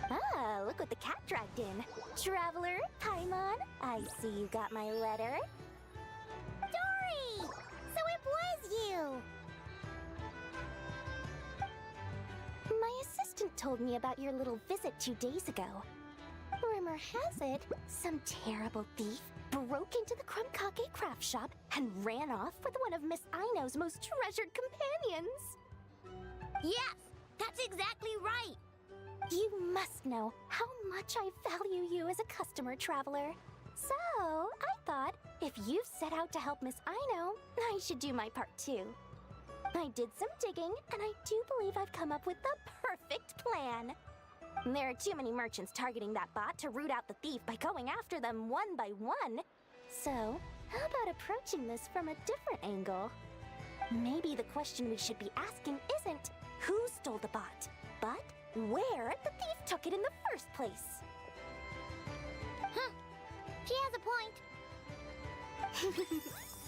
Ah, look what the cat dragged in. Traveler, Paimon, I see you got my letter. Dory! So it was you! My assistant told me about your little visit 2 days ago. Rumor has it, some terrible thief broke into the Krumkake craft shop and ran off with one of Miss Aino's most treasured companions. Yes, that's exactly right. You must know how much I value you as a customer, Traveler. So, I thought, if you set out to help Miss Aino, I should do my part too. I did some digging, and I do believe I've come up with the perfect plan. There are too many merchants targeting that bot to root out the thief by going after them one by one. So, how about approaching this from a different angle? Maybe the question we should be asking isn't who stole the bot, but where the thief took it in the first place. Huh. She has a point.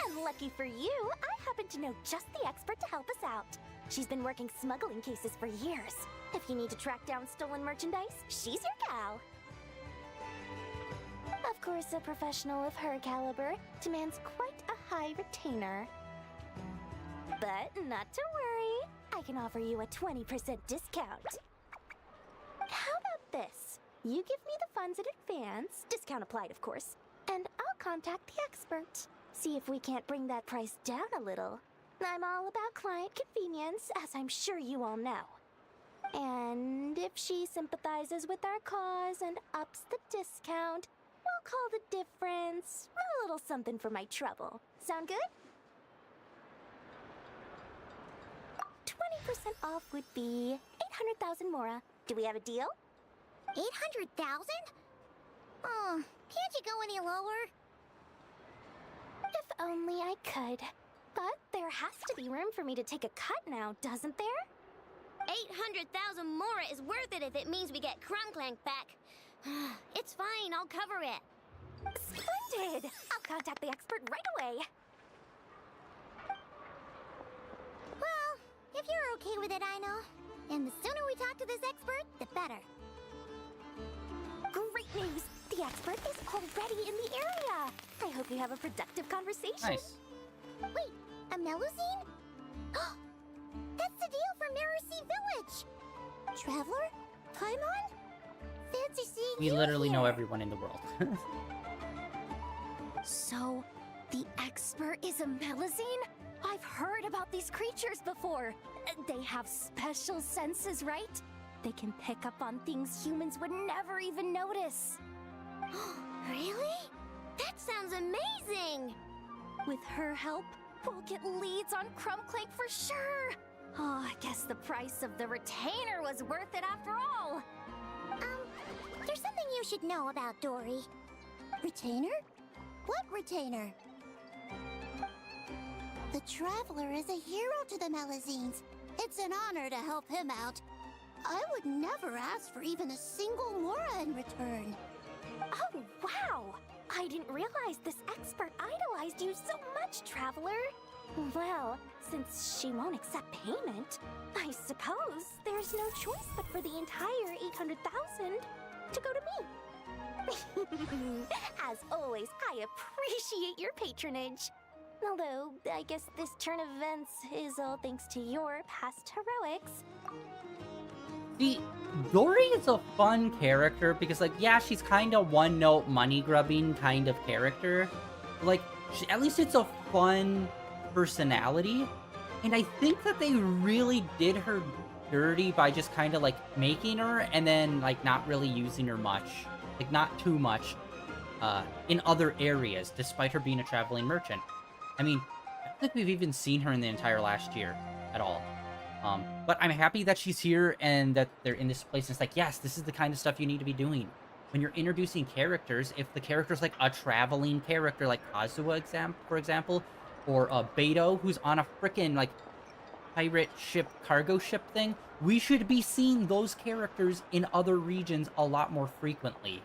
And lucky for you, I happen to know just the expert to help us out. She's been working smuggling cases for years. If you need to track down stolen merchandise, she's your gal. Of course, a professional of her caliber demands quite a high retainer. But not to worry, I can offer you a 20% discount. How about this? You give me the funds in advance, discount applied of course, and I'll contact the expert. See if we can't bring that price down a little. I'm all about client convenience, as I'm sure you all know. And if she sympathizes with our cause and ups the discount, we'll call the difference a little something for my trouble. Sound good? 20% off would be 800,000 mora. Do we have a deal? 800,000? Oh, can't you go any lower? If only I could. But there has to be room for me to take a cut now, doesn't there? 800,000 mora is worth it if it means we get Crumbclank back. It's fine, I'll cover it. Splendid! I'll contact the expert right away. Well, if you're okay with it, Aino. And the sooner we talk to this expert, the better. Great news! The expert is already in the area! I hope you have a productive conversation. Nice. Wait, a Melusine? That's the deal from Narasi Village! Traveler? Paimon? Fancy seeing We you literally know here. everyone in the world. So, the expert is a Melusine? I've heard about these creatures before. They have special senses, right? They can pick up on things humans would never even notice. Really? That sounds amazing! With her help, we'll get leads on Crumbclank for sure. Oh, I guess the price of the retainer was worth it after all. There's something you should know about Dory. Retainer? What retainer? The Traveler is a hero to the Melusines. It's an honor to help him out. I would never ask for even a single mora in return. Oh, wow! I didn't realize this expert idolized you so much, Traveler. Well, since she won't accept payment, I suppose there's no choice but for the entire 800,000 to go to me. As always, I appreciate your patronage. Although, I guess this turn of events is all thanks to your past heroics. See, Dory is a fun character because, like, yeah, she's kind of one-note money-grubbing kind of character. Like, at least it's a fun personality. And I think that they really did her dirty by just kind of, like, making her and then, like, not really using her much. Like, not too much in other areas, despite her being a traveling merchant. I mean, I don't think we've even seen her in the entire last year at all. But I'm happy that she's here and that they're in this place. And it's like, yes, this is the kind of stuff you need to be doing. When you're introducing characters, if the character's like a traveling character, like Kazuha, for example, or Beto, who's on a freaking, like, pirate ship, cargo ship thing, we should be seeing those characters in other regions a lot more frequently.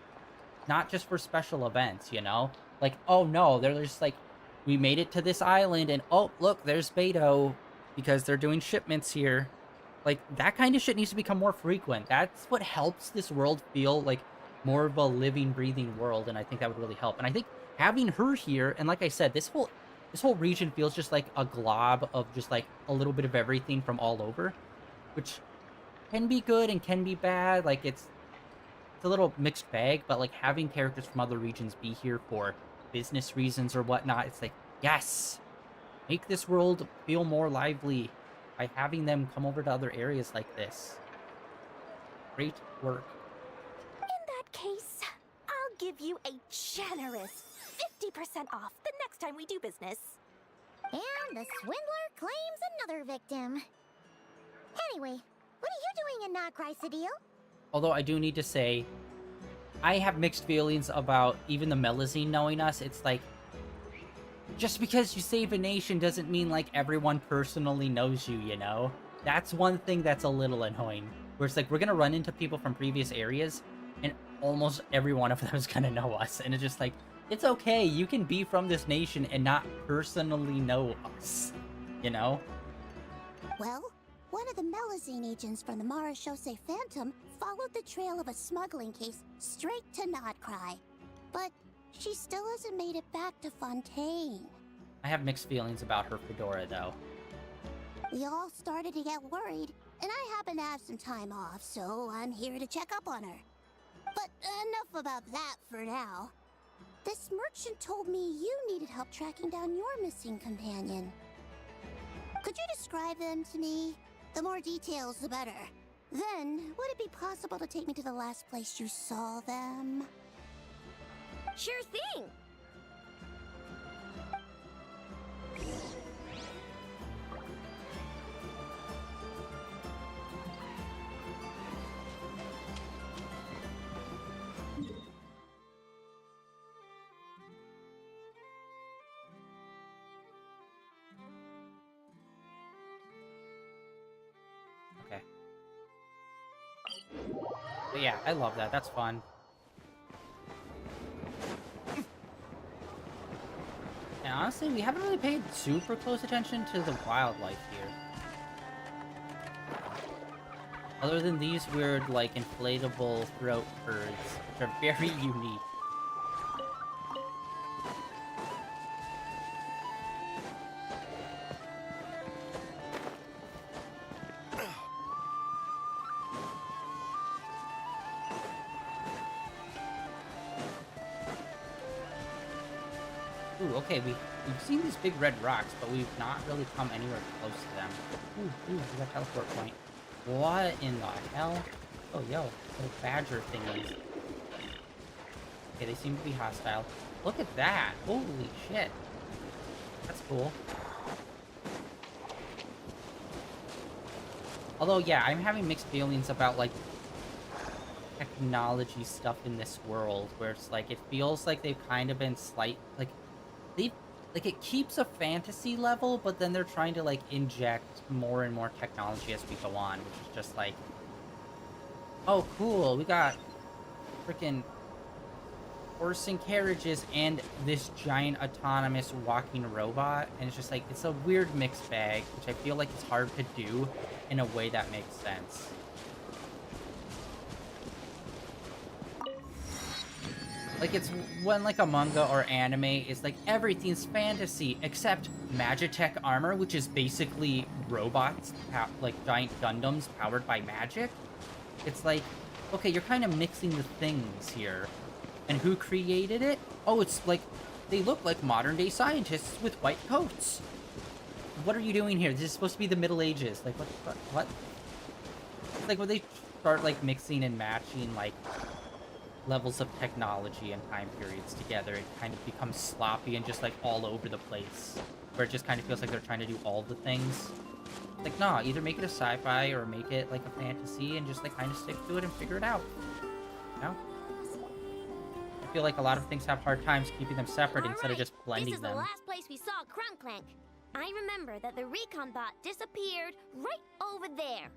Not just for special events, you know? Like, oh no, they're just like, we made it to this island and, oh, look, there's Beto, because they're doing shipments here. Like, that kind of shit needs to become more frequent. That's what helps this world feel like more of a living, breathing world, and I think that would really help. And I think having her here, and like I said, this whole region feels just like a glob of just like a little bit of everything from all over, which can be good and can be bad. Like, it's a little mixed bag, but like having characters from other regions be here for business reasons or whatnot, it's like, yes, make this world feel more lively by having them come over to other areas like this. Great work. In that case, I'll give you a generous 50% off the next time we do business. And the swindler claims another victim. Anyway, what are you doing in Not Christ Deal? Although I do need to say, I have mixed feelings about even the Melazine knowing us. It's like, just because you save a nation doesn't mean like everyone personally knows you, you know? That's one thing that's a little annoying. Where it's like, we're gonna run into people from previous areas, and almost every one of them is gonna know us. And it's just like, it's okay, you can be from this nation and not personally know us, you know? Well, one of the Melazine agents from the Marechaussee Phantom followed the trail of a smuggling case straight to Nodcry. But she still hasn't made it back to Fontaine. I have mixed feelings about her fedora, though. We all started to get worried, and I happen to have some time off, so I'm here to check up on her. But enough about that for now. This merchant told me you needed help tracking down your missing companion. Could you describe them to me? The more details, the better. Then, would it be possible to take me to the last place you saw them? Sure thing. Okay. But yeah, I love that. That's fun. And honestly, we haven't really paid super close attention to the wildlife here. Other than these weird, like, inflatable throat birds, which are very unique. Ooh, okay, we've seen these big red rocks, but we've not really come anywhere close to them. Ooh, we got a teleport point. What in the hell? Oh, yo, little badger thingies. Okay, they seem to be hostile. Look at that! Holy shit! That's cool. Although, yeah, I'm having mixed feelings about, like, technology stuff in this world, where it's like, it feels like they've kind of been like, it keeps a fantasy level, but then they're trying to, like, inject more and more technology as we go on, which is just like, oh, cool, we got freaking horse and carriages and this giant autonomous walking robot, and it's just like, it's a weird mixed bag, which I feel like it's hard to do in a way that makes sense. Like, it's when, like, a manga or anime is like, everything's fantasy except Magitech armor, which is basically robots, like giant Gundams powered by magic. It's like, okay, you're kind of mixing the things here. And who created it? Oh, it's like, they look like modern-day scientists with white coats. What are you doing here? This is supposed to be the Middle Ages. Like, what? It's like when they start, like, mixing and matching, like, levels of technology and time periods together, it kind of becomes sloppy and just, like, all over the place. Where it just kind of feels like they're trying to do all the things. Like, nah, either make it a sci-fi or make it, like, a fantasy and just, like, kind of stick to it and figure it out. You know? I feel like a lot of things have hard times keeping them separate instead of just blending them. This is the last place we saw Crunkclank. I remember that the recon bot disappeared right over there.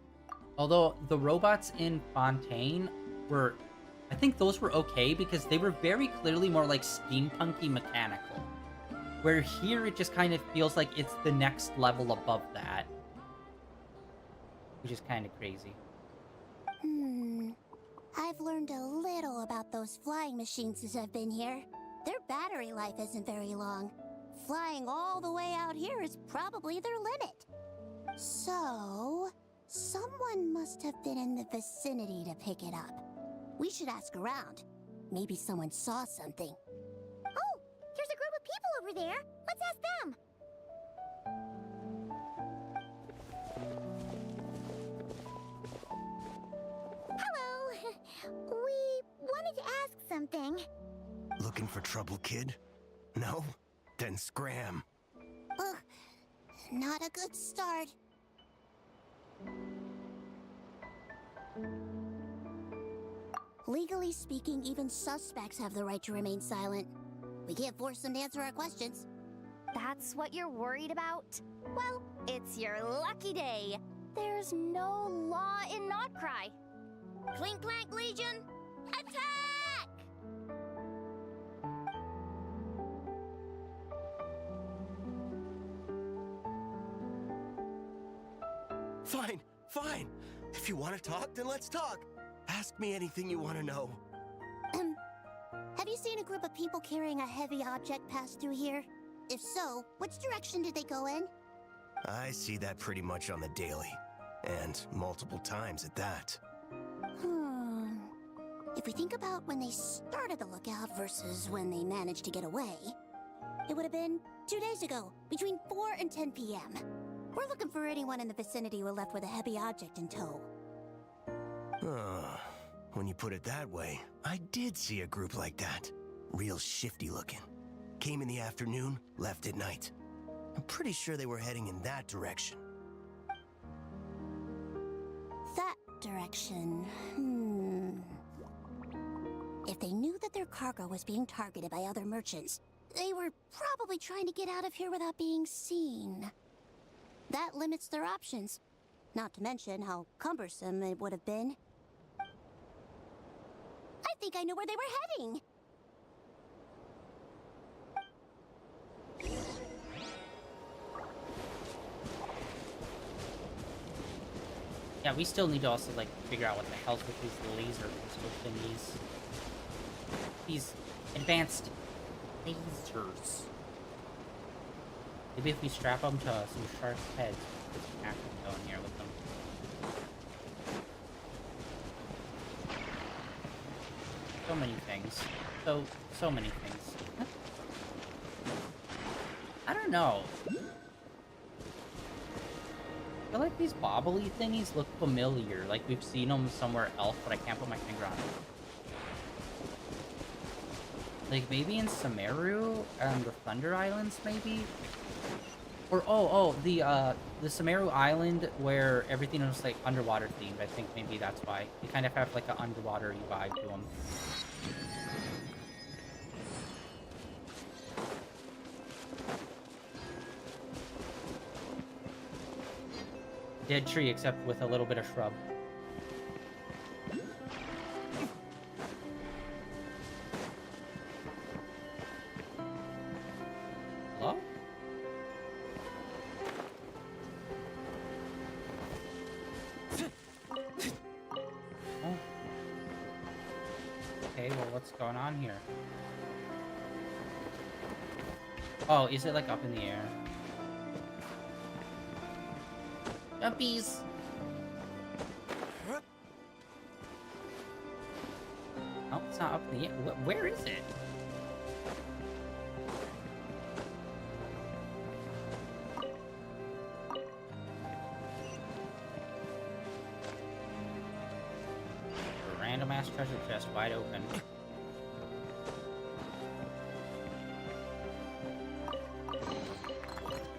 Although, the robots in Fontaine were... I think those were okay because they were very clearly more like steampunky mechanical. Where here it just kind of feels like it's the next level above that. Which is kind of crazy. I've learned a little about those flying machines since I've been here. Their battery life isn't very long. Flying all the way out here is probably their limit. So, someone must have been in the vicinity to pick it up. We should ask around. Maybe someone saw something. Oh, there's a group of people over there. Let's ask them. Hello! looking for trouble, kid? No? Then scram. Ugh, not a good start. Legally speaking, even suspects have the right to remain silent. We can't force them to answer our questions. That's what you're worried about? Well, it's your lucky day. There's no law in Notcry. Clink Clank Legion, attack! Fine, fine. If you want to talk, then let's talk. Ask me anything you want to know. Have you seen a group of people carrying a heavy object pass through here? If so, which direction did they go in? I see that pretty much on the daily. And multiple times at that. If we think about when they started the lookout versus when they managed to get away, it would have been 2 days ago, between 4 and 10 p.m. We're looking for anyone in the vicinity who left with a heavy object in tow. When you put it that way, I did see a group like that. Real shifty looking. Came in the afternoon, left at night. I'm pretty sure they were heading in that direction. That direction, If they knew that their cargo was being targeted by other merchants, they were probably trying to get out of here without being seen. That limits their options. Not to mention how cumbersome it would have been. I think I know where they were heading! Yeah, we still need to also, like, figure out what the hell's with these laser pistol thingies. These advanced lasers. Maybe if we strap them to some shark heads, we can actually go in here with them. So many things. So many things. I don't know. I feel like these bobbly thingies look familiar, like we've seen them somewhere else, but I can't put my finger on it. Like maybe in Sumeru and the Thunder Islands, maybe? Or the Sumeru Island where everything was like underwater themed. I think maybe that's why. You kind of have like an underwater vibe to them. Dead tree, except with a little bit of shrub. Hello? Oh. Okay, well, what's going on here? Oh, is it like up in the air? Jumpies! Oh, it's not up in the air. Where is it? A random ass treasure chest wide open.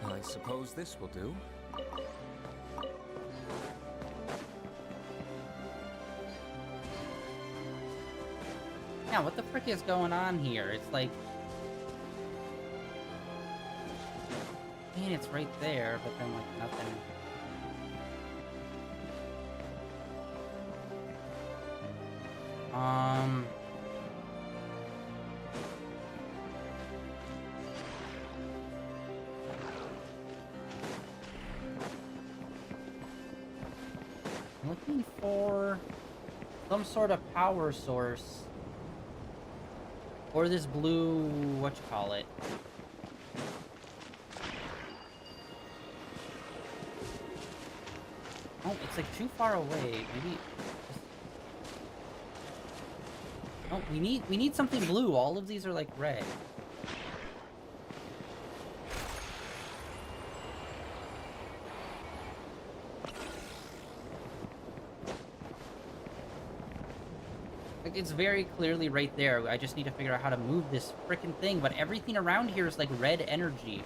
I suppose this will do. Yeah, what the frick is going on here? It's like... I mean, it's right there, but then, like, nothing... I'm looking for some sort of power source. Or this blue, whatchamacallit. Oh, it's like too far away. Maybe. Oh, we need something blue. All of these are like red. Like, it's very clearly right there. I just need to figure out how to move this freaking thing, but everything around here is like red energy.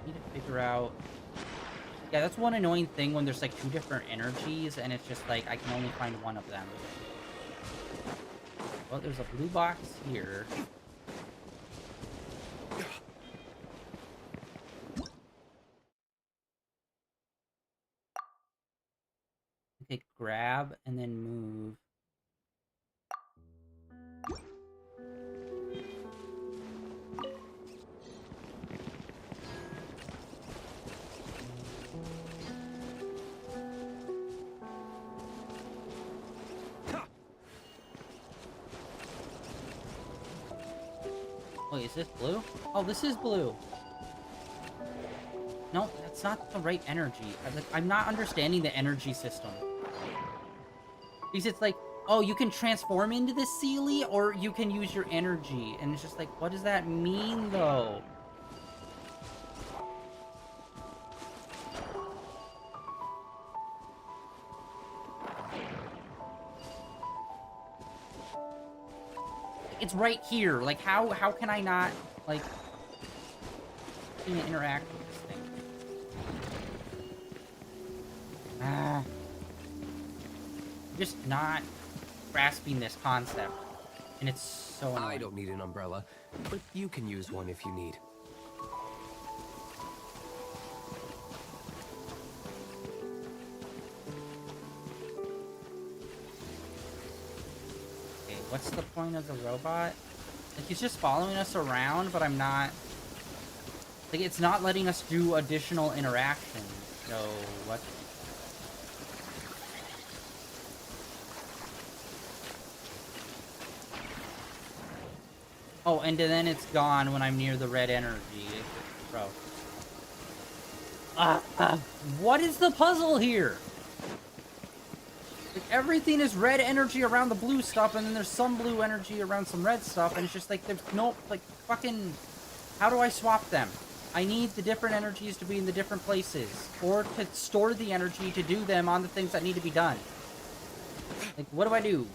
Need to figure out... Yeah, that's one annoying thing when there's like two different energies, and it's just like, I can only find one of them. Well, there's a blue box here. Okay, grab and then move. Wait, is this blue? Oh, this is blue. No, that's not the right energy. I'm not understanding the energy system. Because it's like, oh, you can transform into this Sealy, or you can use your energy. And it's just like, what does that mean, though? It's right here. Like, how can I not, like, interact with this thing? I'm just not grasping this concept. And it's so annoying. I don't need an umbrella, but you can use one if you need. Okay, what's the point of the robot? Like, he's just following us around, but I'm not... Like, it's not letting us do additional interactions. So, what... Oh, and then it's gone when I'm near the red energy. Bro. What is the puzzle here? Like, everything is red energy around the blue stuff, and then there's some blue energy around some red stuff, and it's just like, there's no, like, fucking... How do I swap them? I need the different energies to be in the different places, or to store the energy to do them on the things that need to be done. Like, what do I do?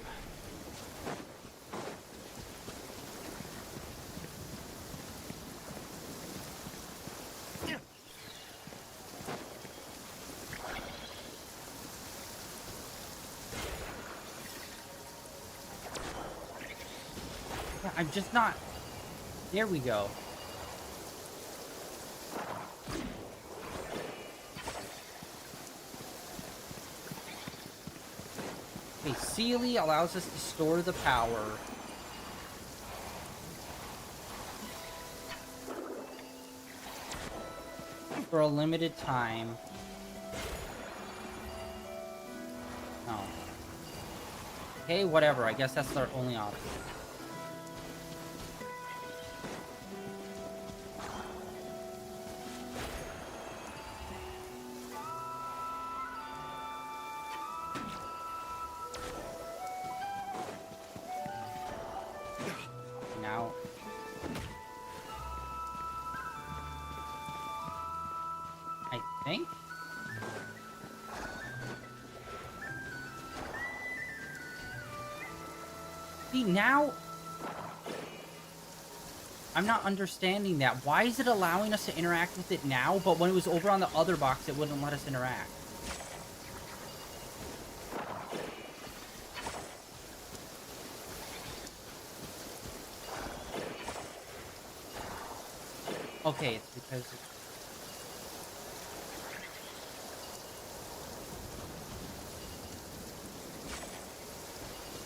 I'm just not... There we go. Okay, Sealy allows us to store the power. For a limited time. Oh. Okay, whatever. I guess that's our only option. Now, I'm not understanding that. Why is it allowing us to interact with it now, but when it was over on the other box, it wouldn't let us interact? Okay, it's because...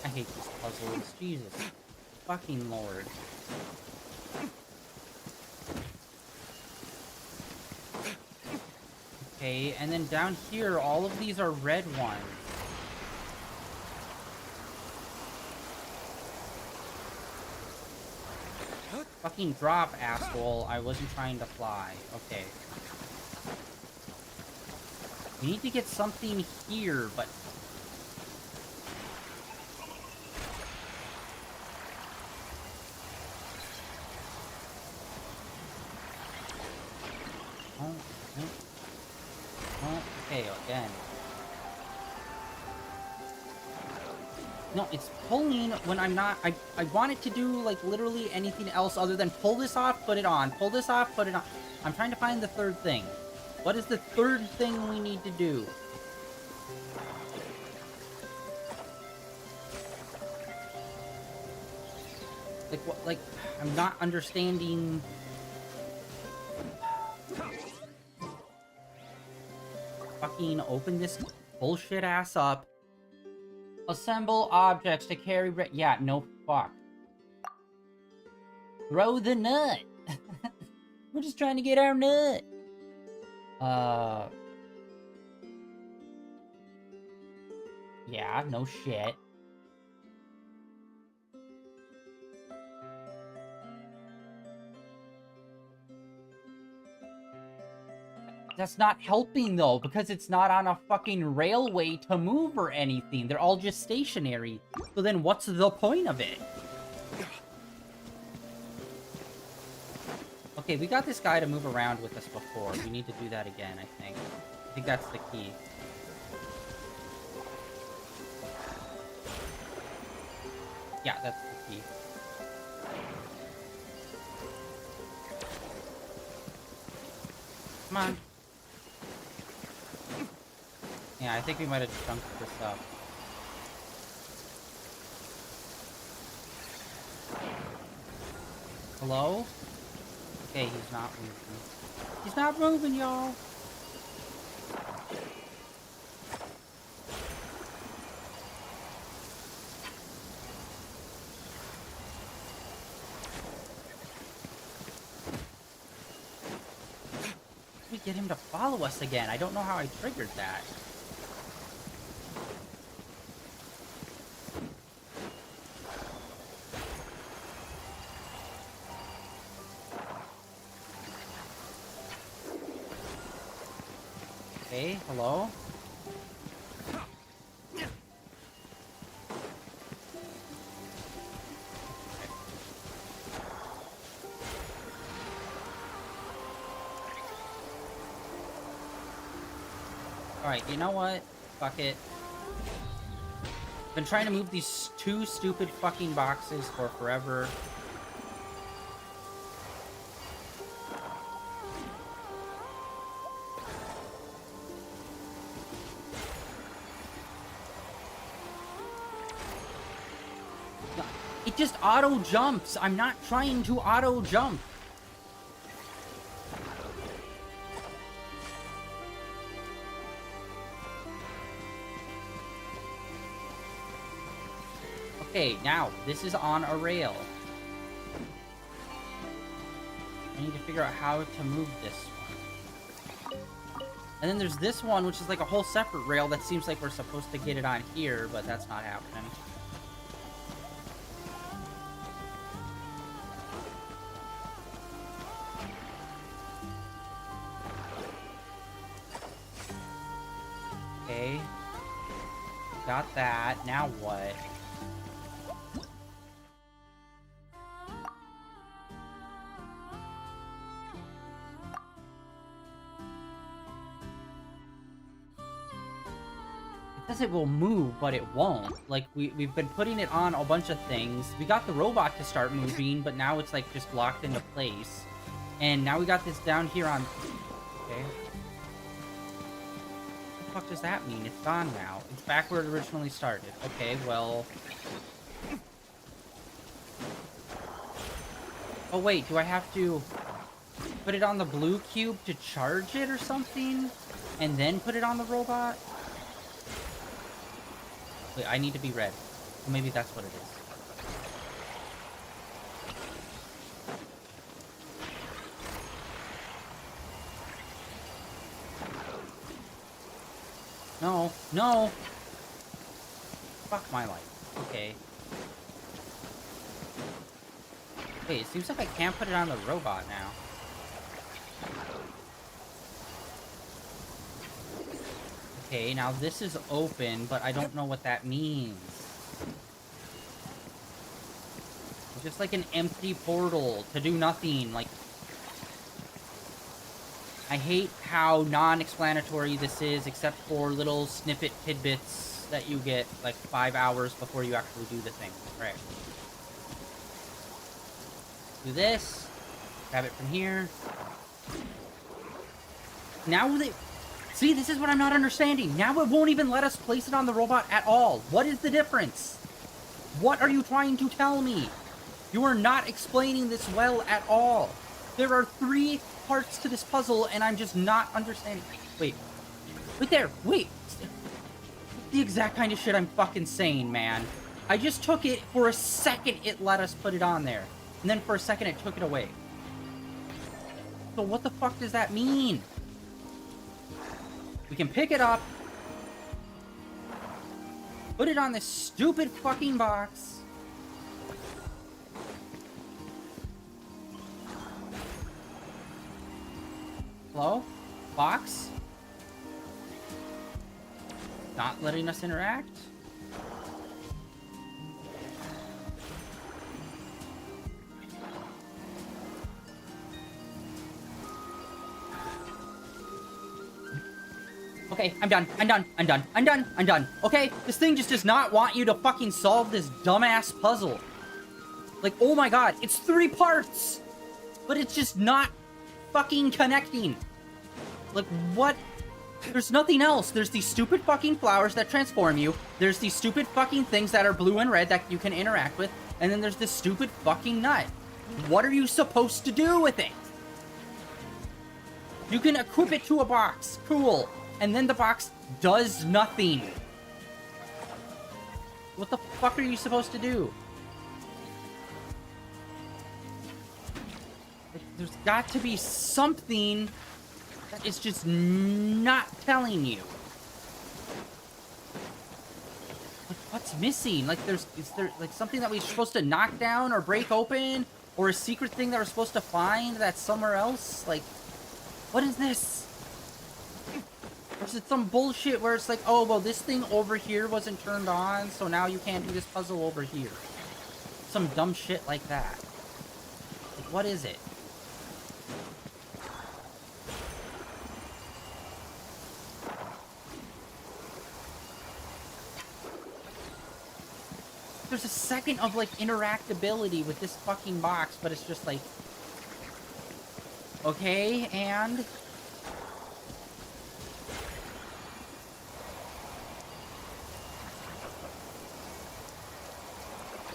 I hate these puzzles. Jesus. Fucking Lord. Okay, and then down here, all of these are red ones. Fucking drop, asshole. I wasn't trying to fly. Okay. We need to get something here, but... Okay, again. No, it's pulling when I'm not... I want it to do, like, literally anything else other than pull this off, put it on. Pull this off, put it on. I'm trying to find the third thing. What is the third thing we need to do? Like, what, like, I'm not understanding... Fucking open this bullshit ass up. Assemble objects to carry... Yeah, no fuck. Throw the nut! We're just trying to get our nut! Yeah, no shit. That's not helping, though, because it's not on a fucking railway to move or anything. They're all just stationary. So then what's the point of it? Okay, we got this guy to move around with us before. We need to do that again, I think. I think that's the key. Yeah, that's the key. Come on. Yeah, I think we might have chunked this up. Hello? Okay, he's not moving. He's not moving, y'all! We get him to follow us again. I don't know how I triggered that. Okay, hello? Alright, you know what? Fuck it. Been trying to move these two stupid fucking boxes for forever. It just auto jumps. I'm not trying to auto jump. Okay, now, this is on a rail. I need to figure out how to move this one. And then there's this one, which is like a whole separate rail that seems like we're supposed to get it on here, but that's not happening. Okay. Got that. Now what? It says it will move, but it won't. Like, we've been putting it on a bunch of things. We got the robot to start moving, but now it's, like, just locked into place. And now we got this down here on... Okay. What the fuck does that mean? It's gone now. It's back where it originally started. Okay, well... Oh, wait, do I have to put it on the blue cube to charge it or something? And then put it on the robot? Wait, I need to be red. Well, maybe that's what it is. No, no! Fuck my life. Okay. Wait, it seems like I can't put it on the robot now. Okay, now this is open, but I don't know what that means. It's just like an empty portal to do nothing, like... I hate how non-explanatory this is, except for little snippet tidbits that you get like 5 hours before you actually do the thing. Right. Do this. Grab it from here. Now they... See, this is what I'm not understanding. Now it won't even let us place it on the robot at all. What is the difference? What are you trying to tell me? You are not explaining this well at all. There are 3 parts to this puzzle, and I'm just not understanding. Wait. Wait there. Wait. The exact kind of shit I'm fucking saying, man. I just took it. For a second, it let us put it on there. And then for a second, it took it away. So what the fuck does that mean? We can pick it up. Put it on this stupid fucking box. Hello? Box? Not letting us interact? Okay, I'm done. I'm done. I'm done. I'm done. I'm done. Okay? This thing just does not want you to fucking solve this dumbass puzzle. Like, oh my god, it's 3 parts! But it's just not fucking connecting. Like, what? There's nothing else. There's these stupid fucking flowers that transform you. There's these stupid fucking things that are blue and red that you can interact with. And then there's this stupid fucking nut. What are you supposed to do with it? You can equip it to a box. Cool. And then the box does nothing. What the fuck are you supposed to do? There's got to be something that is just not telling you. Like, what's missing? Like, is there like something that we're supposed to knock down or break open? Or a secret thing that we're supposed to find that's somewhere else? Like, what is this? Or is it some bullshit where it's like, oh, well, this thing over here wasn't turned on, so now you can't do this puzzle over here. Some dumb shit like that. Like, what is it? There's a second of, like, interactability with this fucking box, but it's just like... Okay, and...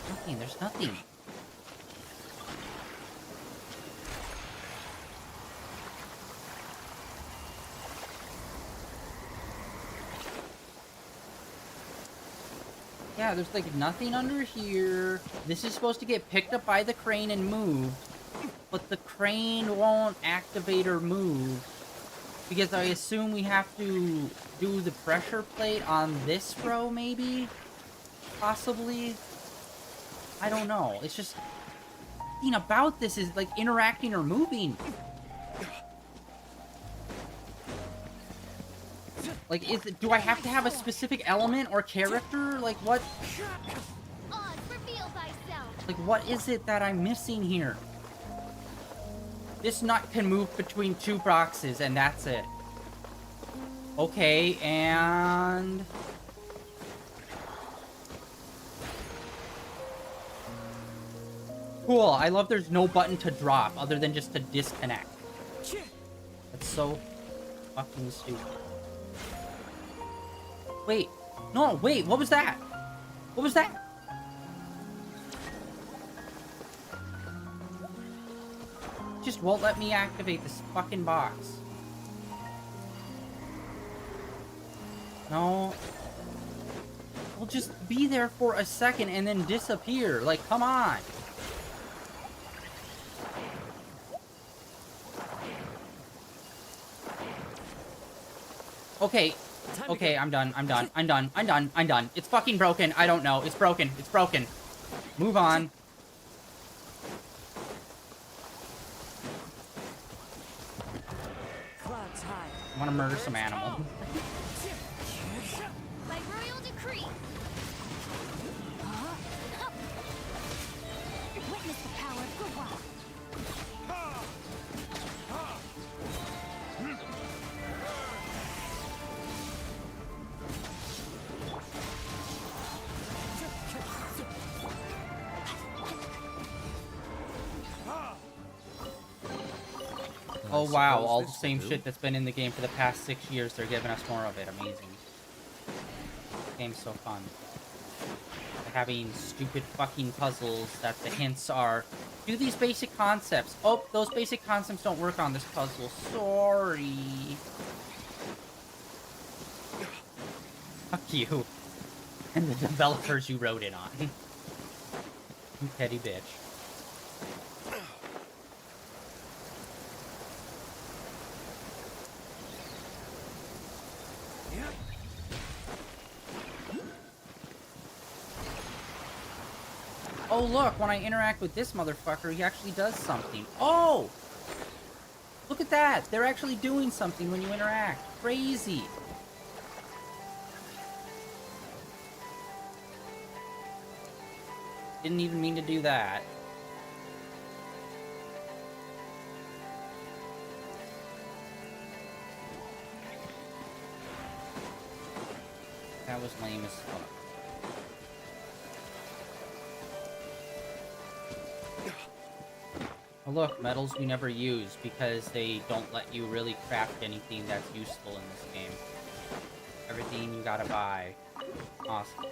Nothing, there's nothing. Yeah, there's like nothing under here. This is supposed to get picked up by the crane and moved, but the crane won't activate or move because I assume we have to do the pressure plate on this row, maybe? Possibly? I don't know. It's just... nothing about this is like interacting or moving. Like, do I have to have a specific element or character? Like, what? Like, what is it that I'm missing here? This nut can move between 2 boxes, and that's it. Okay, and... Cool, I love there's no button to drop other than just to disconnect. That's so fucking stupid. Wait. No, wait, what was that? What was that? Just won't let me activate this fucking box. No. We'll just be there for a second and then disappear. Like, come on. Okay. Okay, I'm done. I'm done. I'm done. I'm done. I'm done. It's fucking broken. I don't know. It's broken. It's broken. Move on. I want to murder some animal. By royal decree. Witness the power of Gurwa. Oh wow, all the same shit that's been in the game for the past 6 years, they're giving us more of it. Amazing. This game's so fun. They're having stupid fucking puzzles that the hints are, do these basic concepts. Oh, those basic concepts don't work on this puzzle. Sorry. Fuck you. And the developers you wrote it on. You petty bitch. Oh look, when I interact with this motherfucker, he actually does something. Oh! Look at that! They're actually doing something when you interact. Crazy! Didn't even mean to do that. That was lame as fuck. Oh look, metals we never use because they don't let you really craft anything that's useful in this game. Everything you gotta buy. Awesome.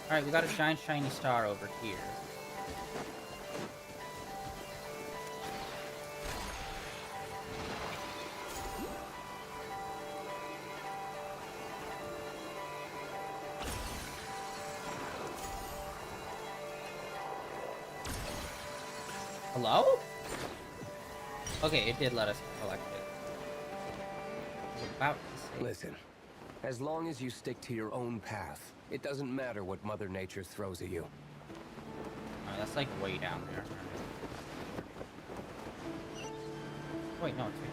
Alright, we got a giant shiny star over here. Hello? Okay, it did let us collect it. I was about to say. Listen, as long as you stick to your own path, it doesn't matter what Mother Nature throws at you. Oh, that's like way down there. Wait, no, it's right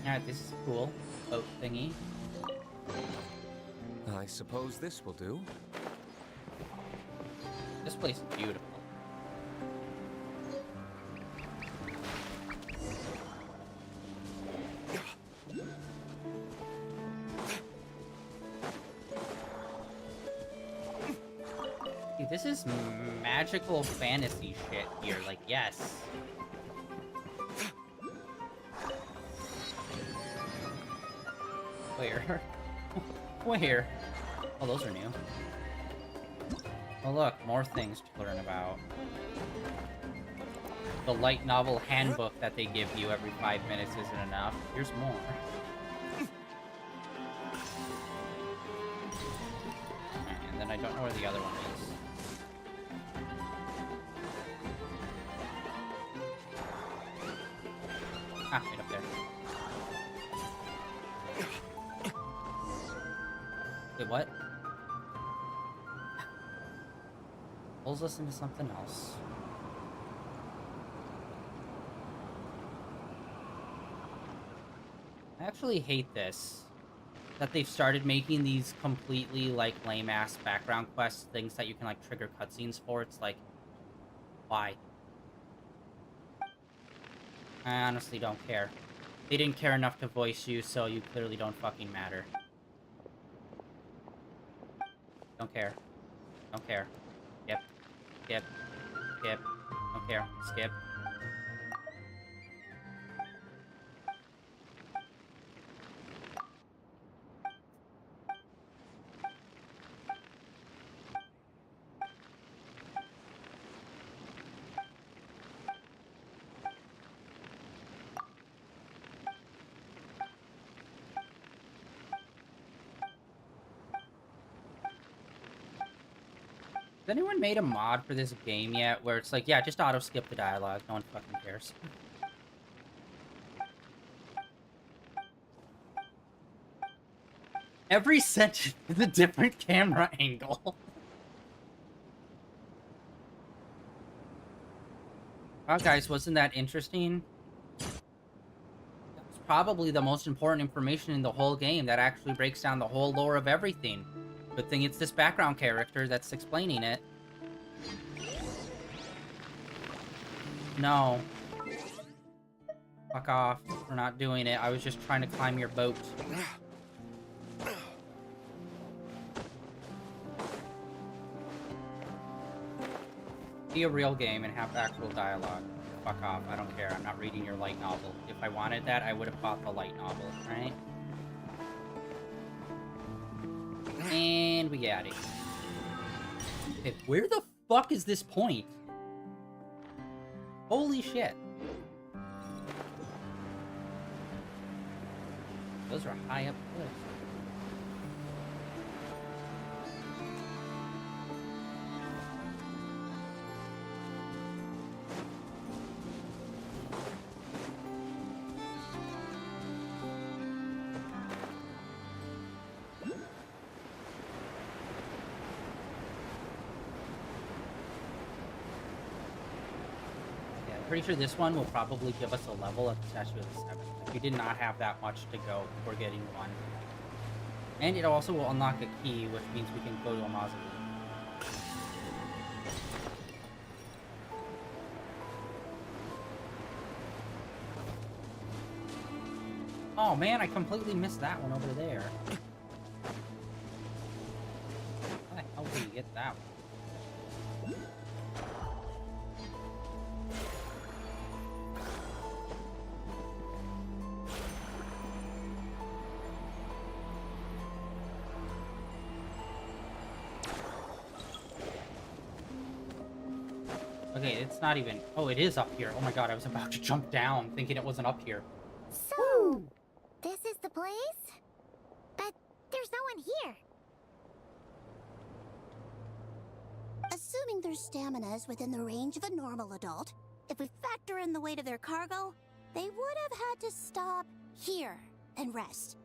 there. Alright, this is cool. Boat thingy. I suppose this will do. This place is beautiful. Dude, this is magical fantasy shit here, like, yes. Where? Where? Oh, those are new. Oh look, more things to learn about. The light novel handbook that they give you every 5 minutes isn't enough. Here's more. And then I don't know where the other one is. Ah, right up there. Wait, what? Pulls us into something else. I actually hate this. That they've started making these completely, like, lame-ass background quests, things that you can, like, trigger cutscenes for. It's like, why? I honestly don't care. They didn't care enough to voice you, so you clearly don't fucking matter. Don't care. Don't care. Yep. Skip. Skip. Don't care. Skip. Has anyone made a mod for this game yet where it's like, yeah, just auto-skip the dialogue, no one fucking cares. Every sentence is a different camera angle. Wow, guys, wasn't that interesting? That's probably the most important information in the whole game that actually breaks down the whole lore of everything. Good thing it's this background character that's explaining it. No. Fuck off. We're not doing it. I was just trying to climb your boat. Be a real game and have actual dialogue. Fuck off. I don't care. I'm not reading your light novel. If I wanted that, I would have bought the light novel, right? And we got it. Okay, where the fuck is this point? Holy shit. Those are high up cliffs. Pretty sure this one will probably give us a level at the Statue of the Seven. Like, we did not have that much to go before getting one. And it also will unlock a key, which means we can go to a mausoleum. Oh man, I completely missed that one over there. How the hell did you get that one? Okay, it's not even... Oh, it is up here. Oh my god, I was about to jump down, thinking it wasn't up here. So, this is the place? But there's no one here. Assuming their stamina is within the range of a normal adult, if we factor in the weight of their cargo, they would have had to stop here and rest.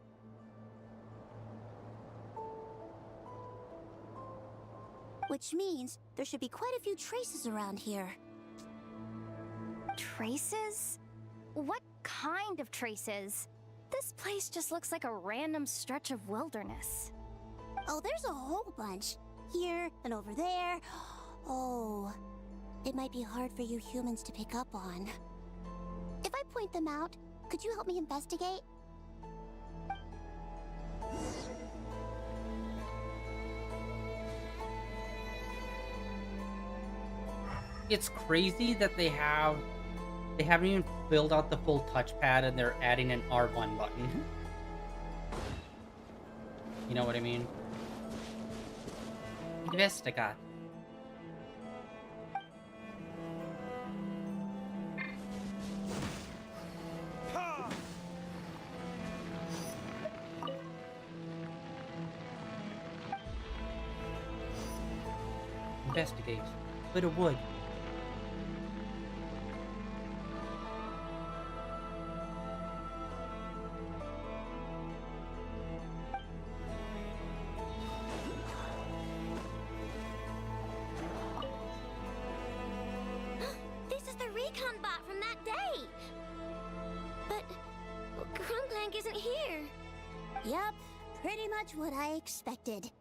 Which means there should be quite a few traces around here. Traces? What kind of traces? This place just looks like a random stretch of wilderness. Oh, there's a whole bunch. Here and over there. Oh, it might be hard for you humans to pick up on. If I point them out, could you help me investigate? It's crazy that they haven't even filled out the full touchpad and they're adding an R1 button. You know what I mean? Investigate. Investigate. Bit of wood. What I expected.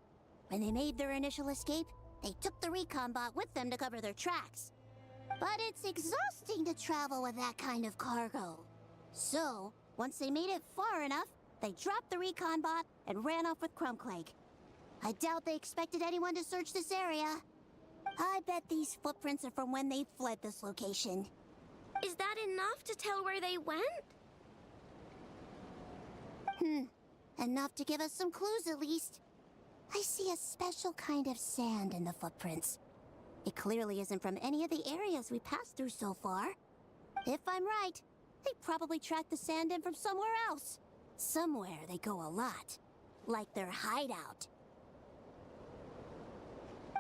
When they made their initial escape, they took the recon bot with them to cover their tracks. But it's exhausting to travel with that kind of cargo. So, once they made it far enough, they dropped the recon bot and ran off with Crumbclake. I doubt they expected anyone to search this area. I bet these footprints are from when they fled this location. Is that enough to tell where they went? Enough to give us some clues, at least. I see a special kind of sand in the footprints. It clearly isn't from any of the areas we passed through so far. If I'm right, they probably tracked the sand in from somewhere else. Somewhere they go a lot. Like their hideout.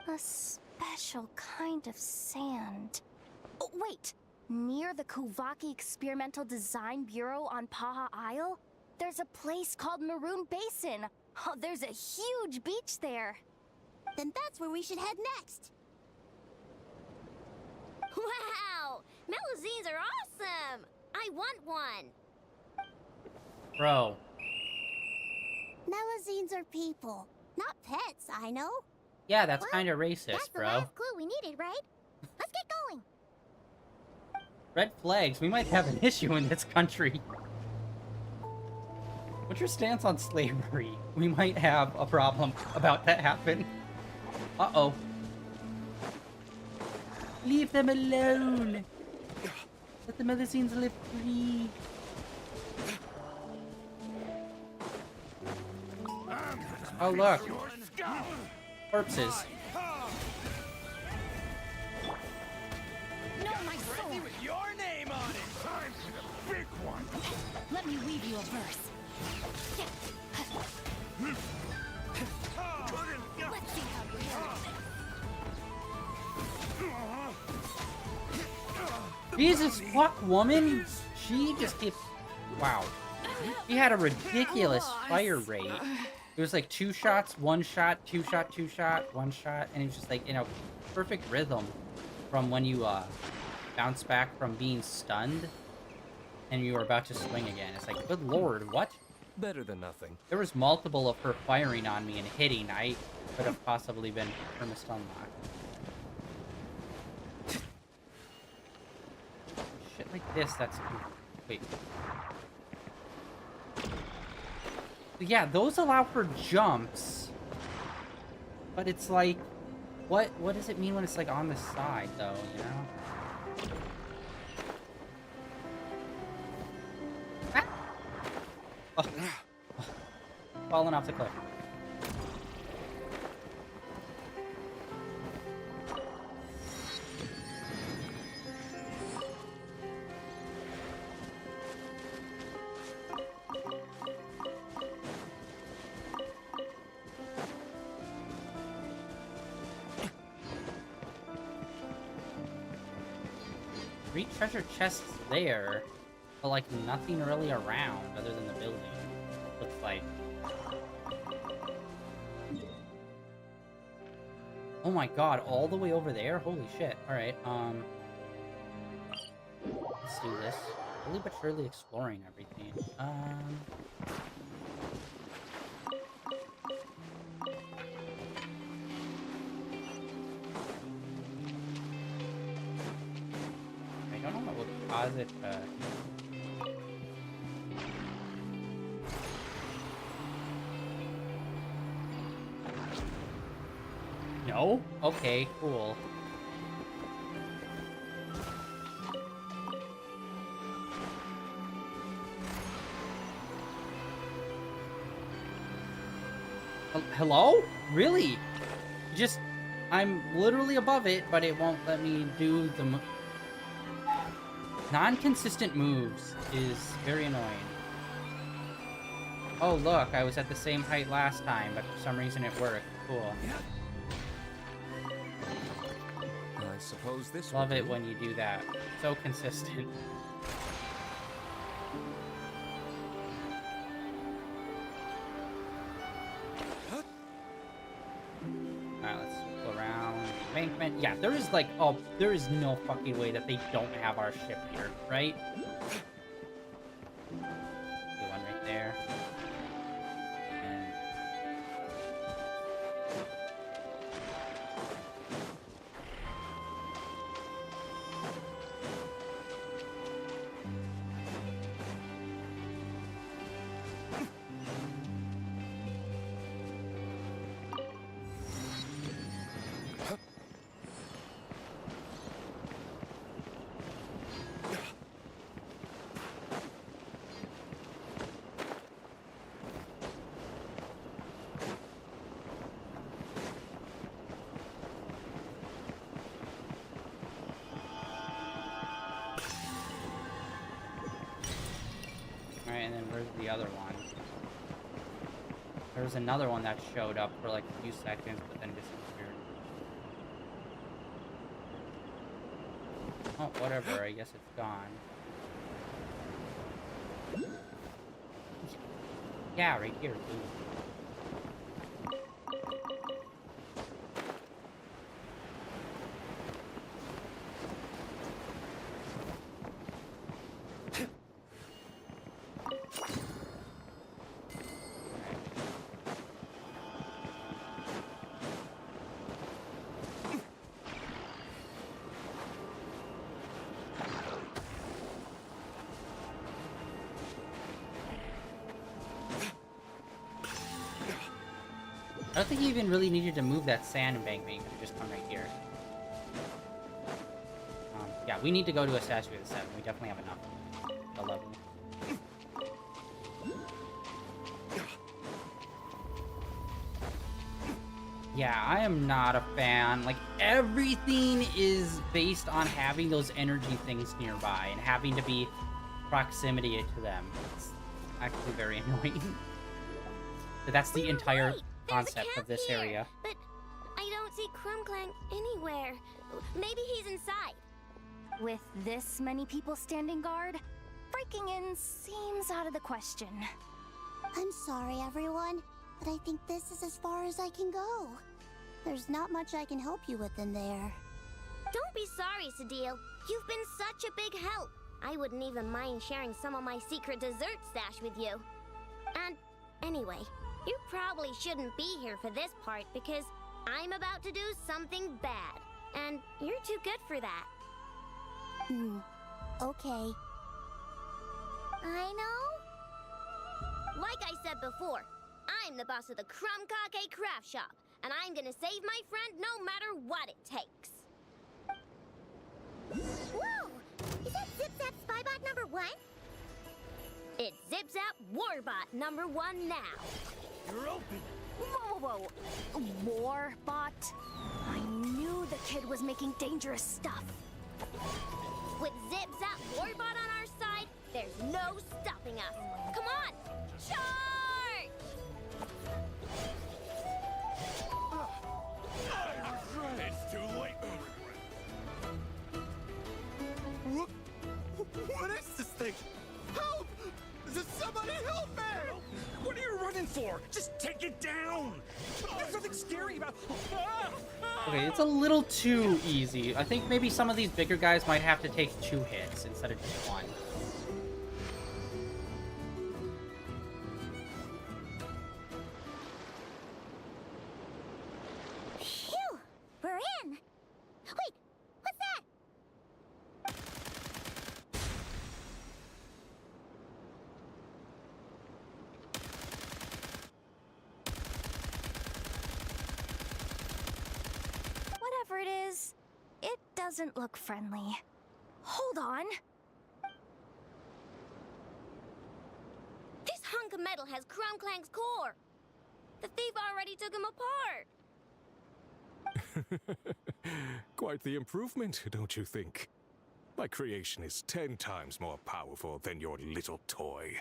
A special kind of sand. Oh, wait! Near the Kuvaki Experimental Design Bureau on Paha Isle? There's a place called Maroon Basin. Oh, there's a huge beach there. Then that's where we should head next. Wow! Melusines are awesome! I want one! Bro. Melusines are people, not pets, I know. Yeah, that's kind of racist, That's bro. the last clue we needed, right? Let's get going. Red flags. We might have an issue in this country. What's your stance on slavery? We might have a problem about that happen. Uh-oh. Leave them alone. Let the medicines live free. Oh look, corpses. No, my sword! With your name on it. Time for the big one. Let me weave you a verse. Let's see how you handle this. Jesus fuck, woman. She just keeps. Wow. She had a ridiculous fire rate. It was like 2 shots, 1 shot, 2 shot, 2 shot, 1 shot, and it was just like, you know, perfect rhythm from when you bounce back from being stunned and you were about to swing again. It's like, good lord, what? Better than nothing. There was multiple of her firing on me and hitting. I could have possibly been perma-stun locked. Shit like this, that's... Wait. Yeah, those allow for jumps. But it's like... What does it mean when it's like on the side, though, you know? Ah! Oh. Falling off the cliff. Three treasure chests there, but like nothing really around other than the building. Looks like. Oh my god, all the way over there? Holy shit. Alright, let's do this. Slowly but surely exploring everything. I don't know what would cause it to... No? Okay, cool. Hello? Really? Just... I'm literally above it, but it won't let me do the... Non-consistent moves is very annoying. Oh look, I was at the same height last time, but for some reason it worked. Cool. I suppose this Love it when you do that. So consistent. Alright, let's go around. Embankment. Yeah, there is like, oh, there is no fucking way that they don't have our ship here, right? Okay, one right there. Alright, and then where's the other one? There was another one that showed up for like a few seconds, but then disappeared. Oh, whatever, I guess it's gone. Yeah, right here, dude. I don't think you even really needed to move that sand embankment. You could just come right here. we need to go to a statue of the 7. We definitely have enough. The level. Yeah, I am not a fan. Like, everything is based on having those energy things nearby and having to be proximity to them. It's actually very annoying. But that's the entire concept of this area. But I don't see Krumklank anywhere. Maybe he's inside. With this many people standing guard, breaking in seems out of the question. I'm sorry, everyone, but I think this is as far as I can go. There's not much I can help you with in there. Don't be sorry, Sadil. You've been such a big help. I wouldn't even mind sharing some of my secret dessert stash with you. And anyway, you probably shouldn't be here for this part because I'm about to do something bad. And you're too good for that. Okay. I know. Like I said before, I'm the boss of the Krumkake Craft Shop, and I'm gonna save my friend no matter what it takes. Whoa! Is that Zip-Zap Spybot number 1? It's Zip-Zap Warbot number 1 now. You're open. Whoa. Warbot? I knew the kid was making dangerous stuff. With Zip-Zap Warbot on our side, there's no stopping us. Come on, charge! It's too late. What is this thing? Help! Does somebody help me? What are you running for? Just take it down. There's nothing scary about. Okay, it's a little too easy. I think maybe some of these bigger guys might have to take 2 hits instead of just 1. Phew! We're in! Wait! What's that? Whatever it is, it doesn't look friendly. Hold on. This hunk of metal has Krumklank's core. The thief already took him apart. Quite the improvement, don't you think? My creation is 10 times more powerful than your little toy.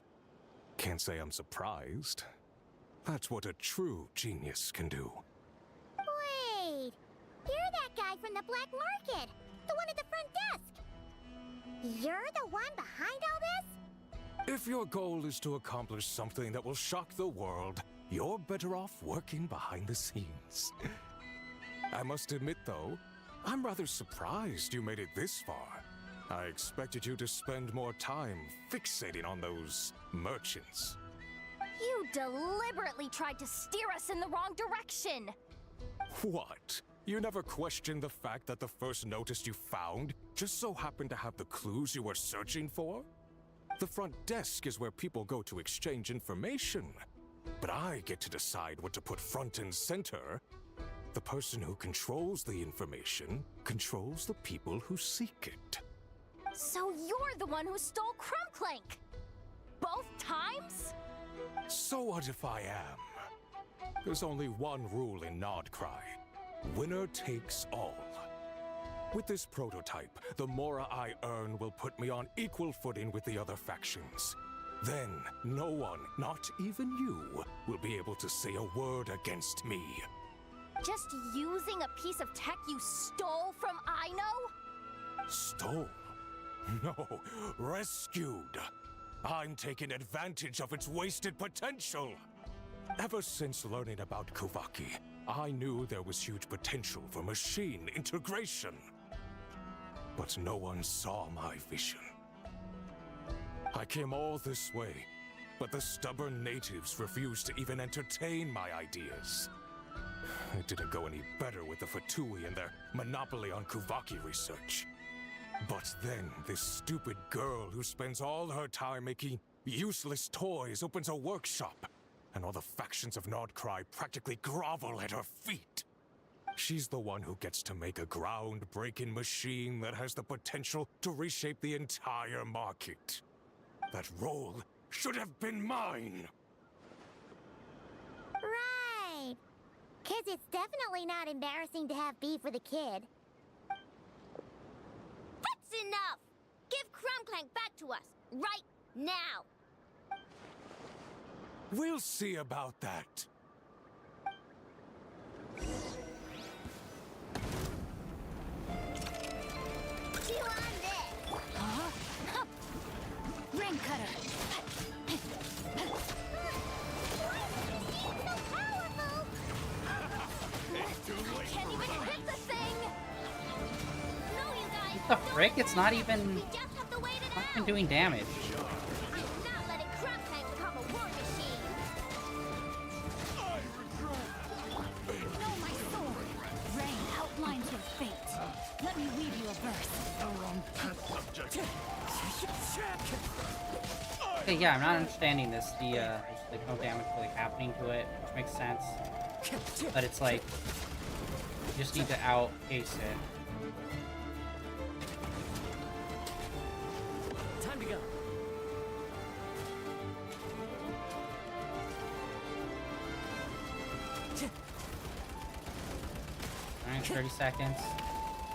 Can't say I'm surprised. That's what a true genius can do. Wait! You're that guy from the black market! The one at the front desk! You're the one behind all this? If your goal is to accomplish something that will shock the world, you're better off working behind the scenes. I must admit, though, I'm rather surprised you made it this far. I expected you to spend more time fixating on those merchants. You deliberately tried to steer us in the wrong direction! What? You never questioned the fact that the first notice you found just so happened to have the clues you were searching for? The front desk is where people go to exchange information. But I get to decide what to put front and center. The person who controls the information controls the people who seek it. So you're the one who stole Krumklank! Both times? So what if I am? There's only one rule in Nodcry. Winner takes all. With this prototype, the more I earn will put me on equal footing with the other factions. Then, no one, not even you, will be able to say a word against me. Just using a piece of tech you stole from Aino? Stole? No, rescued. I'm taking advantage of its wasted potential. Ever since learning about Kuvaki, I knew there was huge potential for machine integration. But no one saw my vision. I came all this way, but the stubborn natives refused to even entertain my ideas. It didn't go any better with the Fatui and their monopoly on Kuvaki research. But then, this stupid girl who spends all her time making useless toys opens a workshop, and all the factions of Nodcry practically grovel at her feet. She's the one who gets to make a groundbreaking machine that has the potential to reshape the entire market. That role should have been mine! Right. 'Cause it's definitely not embarrassing to have beef with a kid. That's enough! Give Crumclank back to us, right now! We'll see about that. Chew on this! Ring cutter! Can't even hit the thing! No, you guys! What the frick? It's not even We just have to wait it fucking out! doing damage. I'm not letting Crumclank become a war machine! Know my sword! Rain outlines your fate. Let me weave you a verse. Okay, yeah, I'm not understanding this. There's like no damage really happening to it, which makes sense. But it's like, you just need to outpace it. Time to go. Alright, 30 seconds.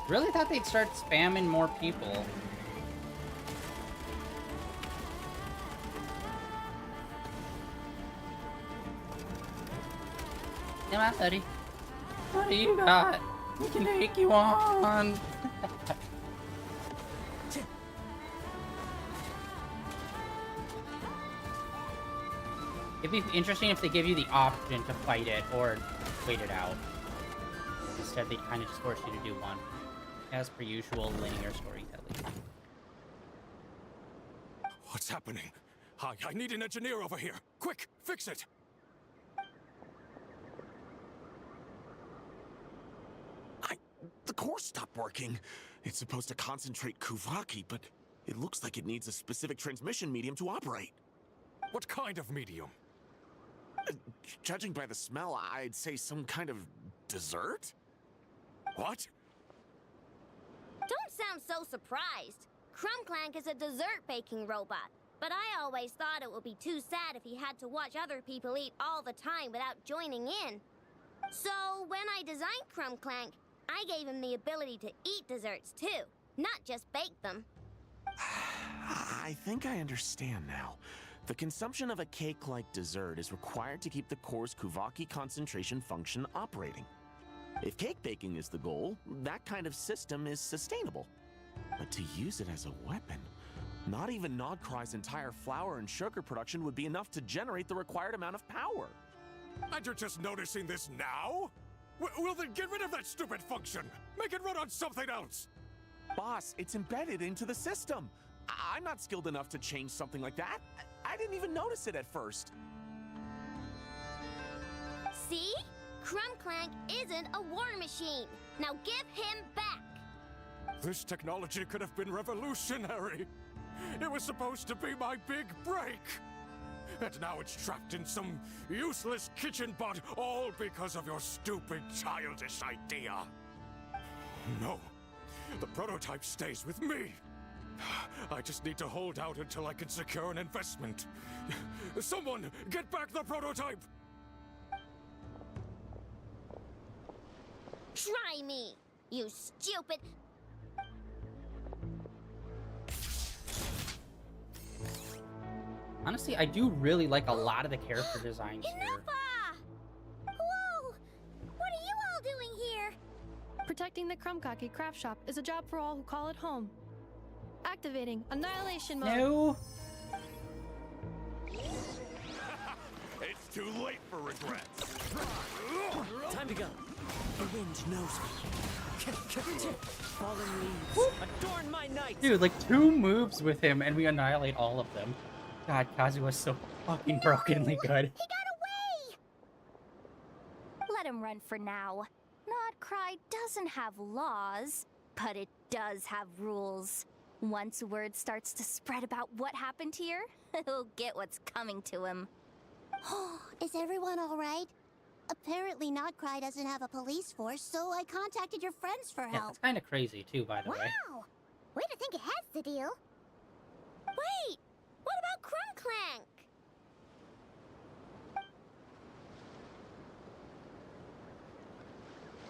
Really thought they'd start spamming more people. Come on, buddy. What do you got? We can take you on. It'd be interesting if they give you the option to fight it or wait it out. Instead, they kind of just force you to do one. As per usual, linear storytelling. What's happening? I need an engineer over here. Quick, fix it! The core stopped working. It's supposed to concentrate Kuvaki, but it looks like it needs a specific transmission medium to operate. What kind of medium? Judging by the smell, I'd say some kind of dessert? What? Don't sound so surprised. Crumclank is a dessert baking robot, but I always thought it would be too sad if he had to watch other people eat all the time without joining in. So when I designed Crumclank, I gave him the ability to eat desserts too, not just bake them. I think I understand now. The consumption of a cake-like dessert is required to keep the core's Kuvaki concentration function operating. If cake baking is the goal, that kind of system is sustainable. But to use it as a weapon, not even Nodcry's entire flour and sugar production would be enough to generate the required amount of power. And you're just noticing this now? Well then get rid of that stupid function! Make it run on something else! Boss, it's embedded into the system. I'm not skilled enough to change something like that. I didn't even notice it at first. See? Crumclank isn't a war machine. Now give him back. This technology could have been revolutionary. It was supposed to be my big break. And now it's trapped in some useless kitchen bot, all because of your stupid, childish idea. No, the prototype stays with me. I just need to hold out until I can secure an investment. Someone, get back the prototype! Try me, you stupid... Honestly, I do really like a lot of the character designs here. Whoa! What are you all doing here? Protecting the Crumcaki craft shop is a job for all who call it home. Activating annihilation mode. No. It's too late for regrets. Time to go. The wind knows me. Fallen leaves. Adorn my night. Dude, like 2 moves with him and we annihilate all of them. God, Kazuha's so fucking brokenly good. He got away! Let him run for now. Nodcry doesn't have laws, but it does have rules. Once word starts to spread about what happened here, he'll get what's coming to him. Is everyone all right? Apparently Notcry doesn't have a police force, so I contacted your friends for Yeah, help. that's kind of crazy too, by the way. Wow! Way to think ahead's the deal. Wait! What about Crumb Clank?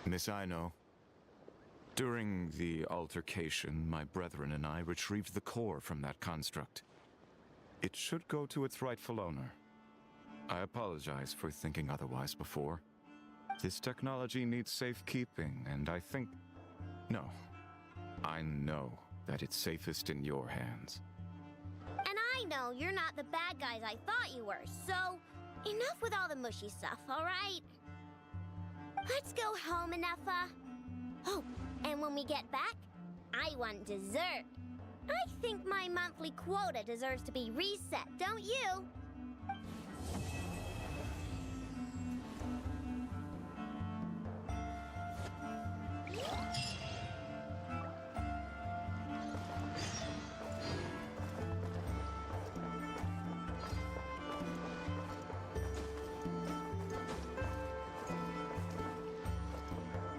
Miss Ino, during the altercation, my brethren and I retrieved the core from that construct. It should go to its rightful owner. I apologize for thinking otherwise before. This technology needs safekeeping, and I think... No. I know that it's safest in your hands. And I know you're not the bad guys I thought you were, so enough with all the mushy stuff, alright? Let's go home, Ineffa. Oh, and when we get back, I want dessert. I think my monthly quota deserves to be reset, don't you?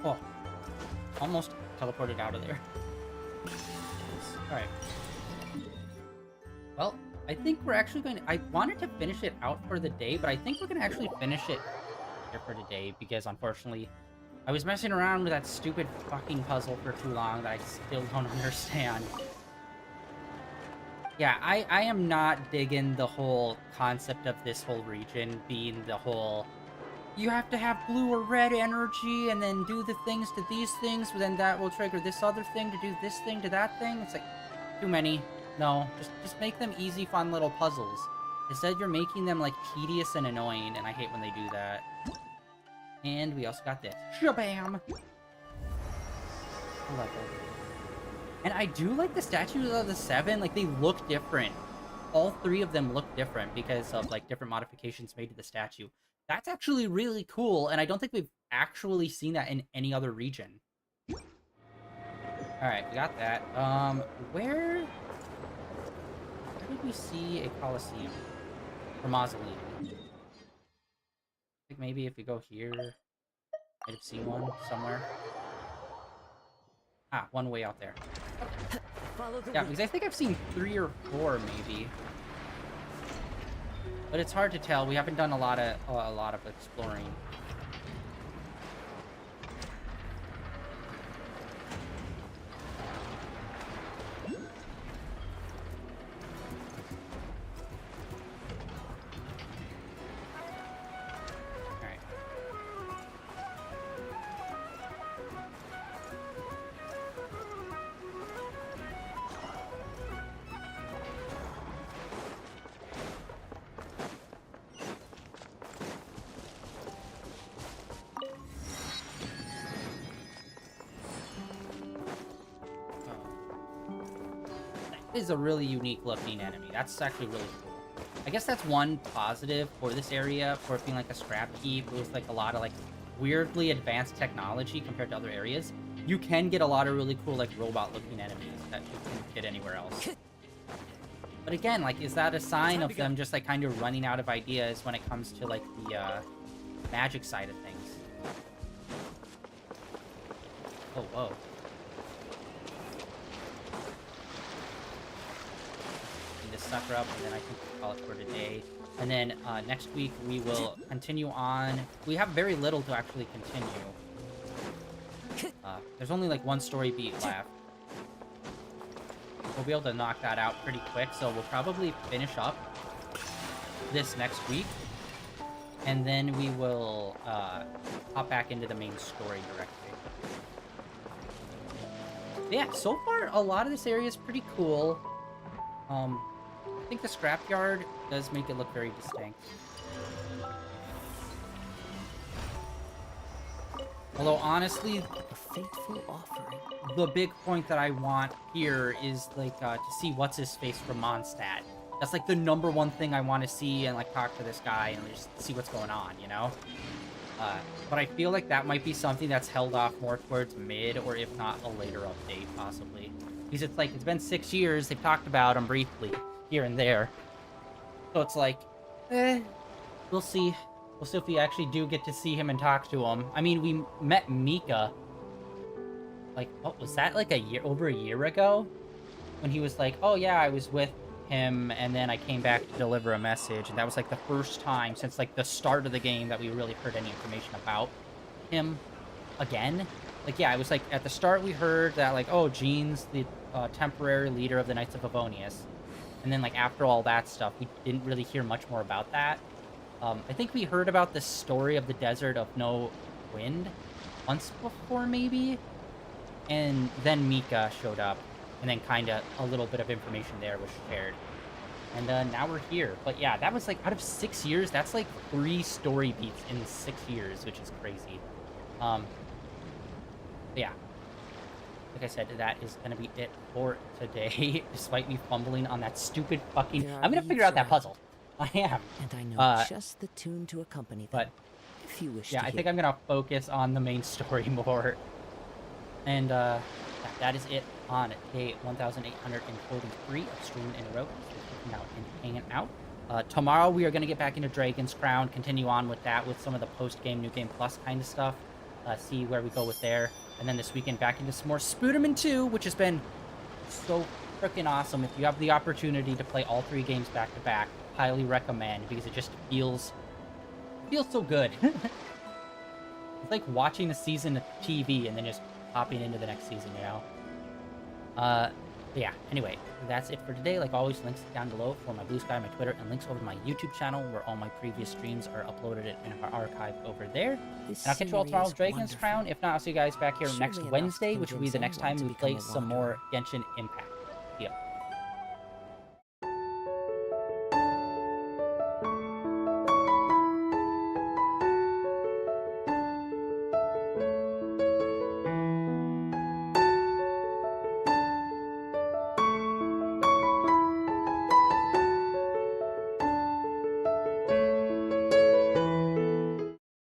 Oh, almost teleported out of there. Alright. Well, I think we're actually going to... I wanted to finish it out for the day, but I think we're going to actually finish it here for today, because unfortunately, I was messing around with that stupid fucking puzzle for too long that I still don't understand. Yeah, I am not digging the whole concept of this whole region being the whole... You have to have blue or red energy and then do the things to these things, but then that will trigger this other thing to do this thing to that thing. It's like, too many. No, just make them easy, fun little puzzles. Instead, you're making them, like, tedious and annoying, and I hate when they do that. And we also got this. Shabam! I love it. And I do like the statues of the 7, like, they look different. All 3 of them look different because of, like, different modifications made to the statue. That's actually really cool, and I don't think we've actually seen that in any other region. Alright, we got that. Where did we see a Colosseum? Or Mausoleum? I think maybe if we go here, might have seen one somewhere. Ah, one way out there. Yeah, because I think I've seen 3 or 4 maybe. But it's hard to tell. We haven't done a lot of exploring. Is a really unique looking enemy. That's actually really cool. I guess that's one positive for this area, for it being like a scrap heap with like a lot of like weirdly advanced technology compared to other areas. You can get a lot of really cool like robot looking enemies that you can't get anywhere else. But again, like, is that a sign of them just like kind of running out of ideas when it comes to like the magic side of things? Oh, whoa. Sucker up, and then I think we'll call it for today. And then next week we will continue on. We have very little to actually continue. There's only like one story beat left. We'll be able to knock that out pretty quick, so we'll probably finish up this next week, and then we will hop back into the main story directly. Yeah, so far a lot of this area is pretty cool. I think the scrapyard does make it look very distinct. Although, honestly, a fateful offering. The big point that I want here is, like, to see what's-his-face from Mondstadt. That's, like, the #1 thing I want to see and, like, talk to this guy and just see what's going on, you know? But I feel like that might be something that's held off more towards mid, or if not, a later update, possibly. Because it's like, it's been 6 years, they've talked about him briefly, here and there. So it's like, we'll see. We'll see if we actually do get to see him and talk to him. I mean, we met Mika. Like, what was that? Like over a year ago? When he was like, oh yeah, I was with him, and then I came back to deliver a message. And that was like the first time since like the start of the game that we really heard any information about him again. Like, yeah, it was like at the start we heard that like, oh, Jean's the temporary leader of the Knights of Avonius. And then like after all that stuff, we didn't really hear much more about that. I think we heard about the story of the Desert of No Wind once before, maybe? And then Mika showed up, and then kind of a little bit of information there was shared. And now we're here. But yeah, that was like, out of 6 years, that's like 3 story beats in 6 years, which is crazy. Yeah. Like I said, that is going to be it for today, despite me fumbling on that stupid fucking... I'm going to figure out that puzzle. I am. And I know just the tune to accompany them. But if you wish yeah, I think I'm gonna focus on the main story more. And that is it on day 1843 of streaming in a row. Now and hanging out. Tomorrow we are gonna get back into Dragon's Crown, continue on with that with some of the post-game, New Game Plus kind of stuff. See where we go with there. And then this weekend back into some more Spooderman 2, which has been so freaking awesome. If you have the opportunity to play all 3 games back to back, highly recommend, because it just feels so good. It's like watching a season of TV and then just hopping into the next season, you know? Yeah, anyway, that's it for today. Like always, links down below for my Blue Sky, my Twitter, and links over to my YouTube channel where all my previous streams are uploaded and are archived over there. And I'll catch you all tomorrow with Dragon's Crown. If not, I'll see you guys back here next Wednesday, which will be the next time we play some more Genshin Impact. Yeah.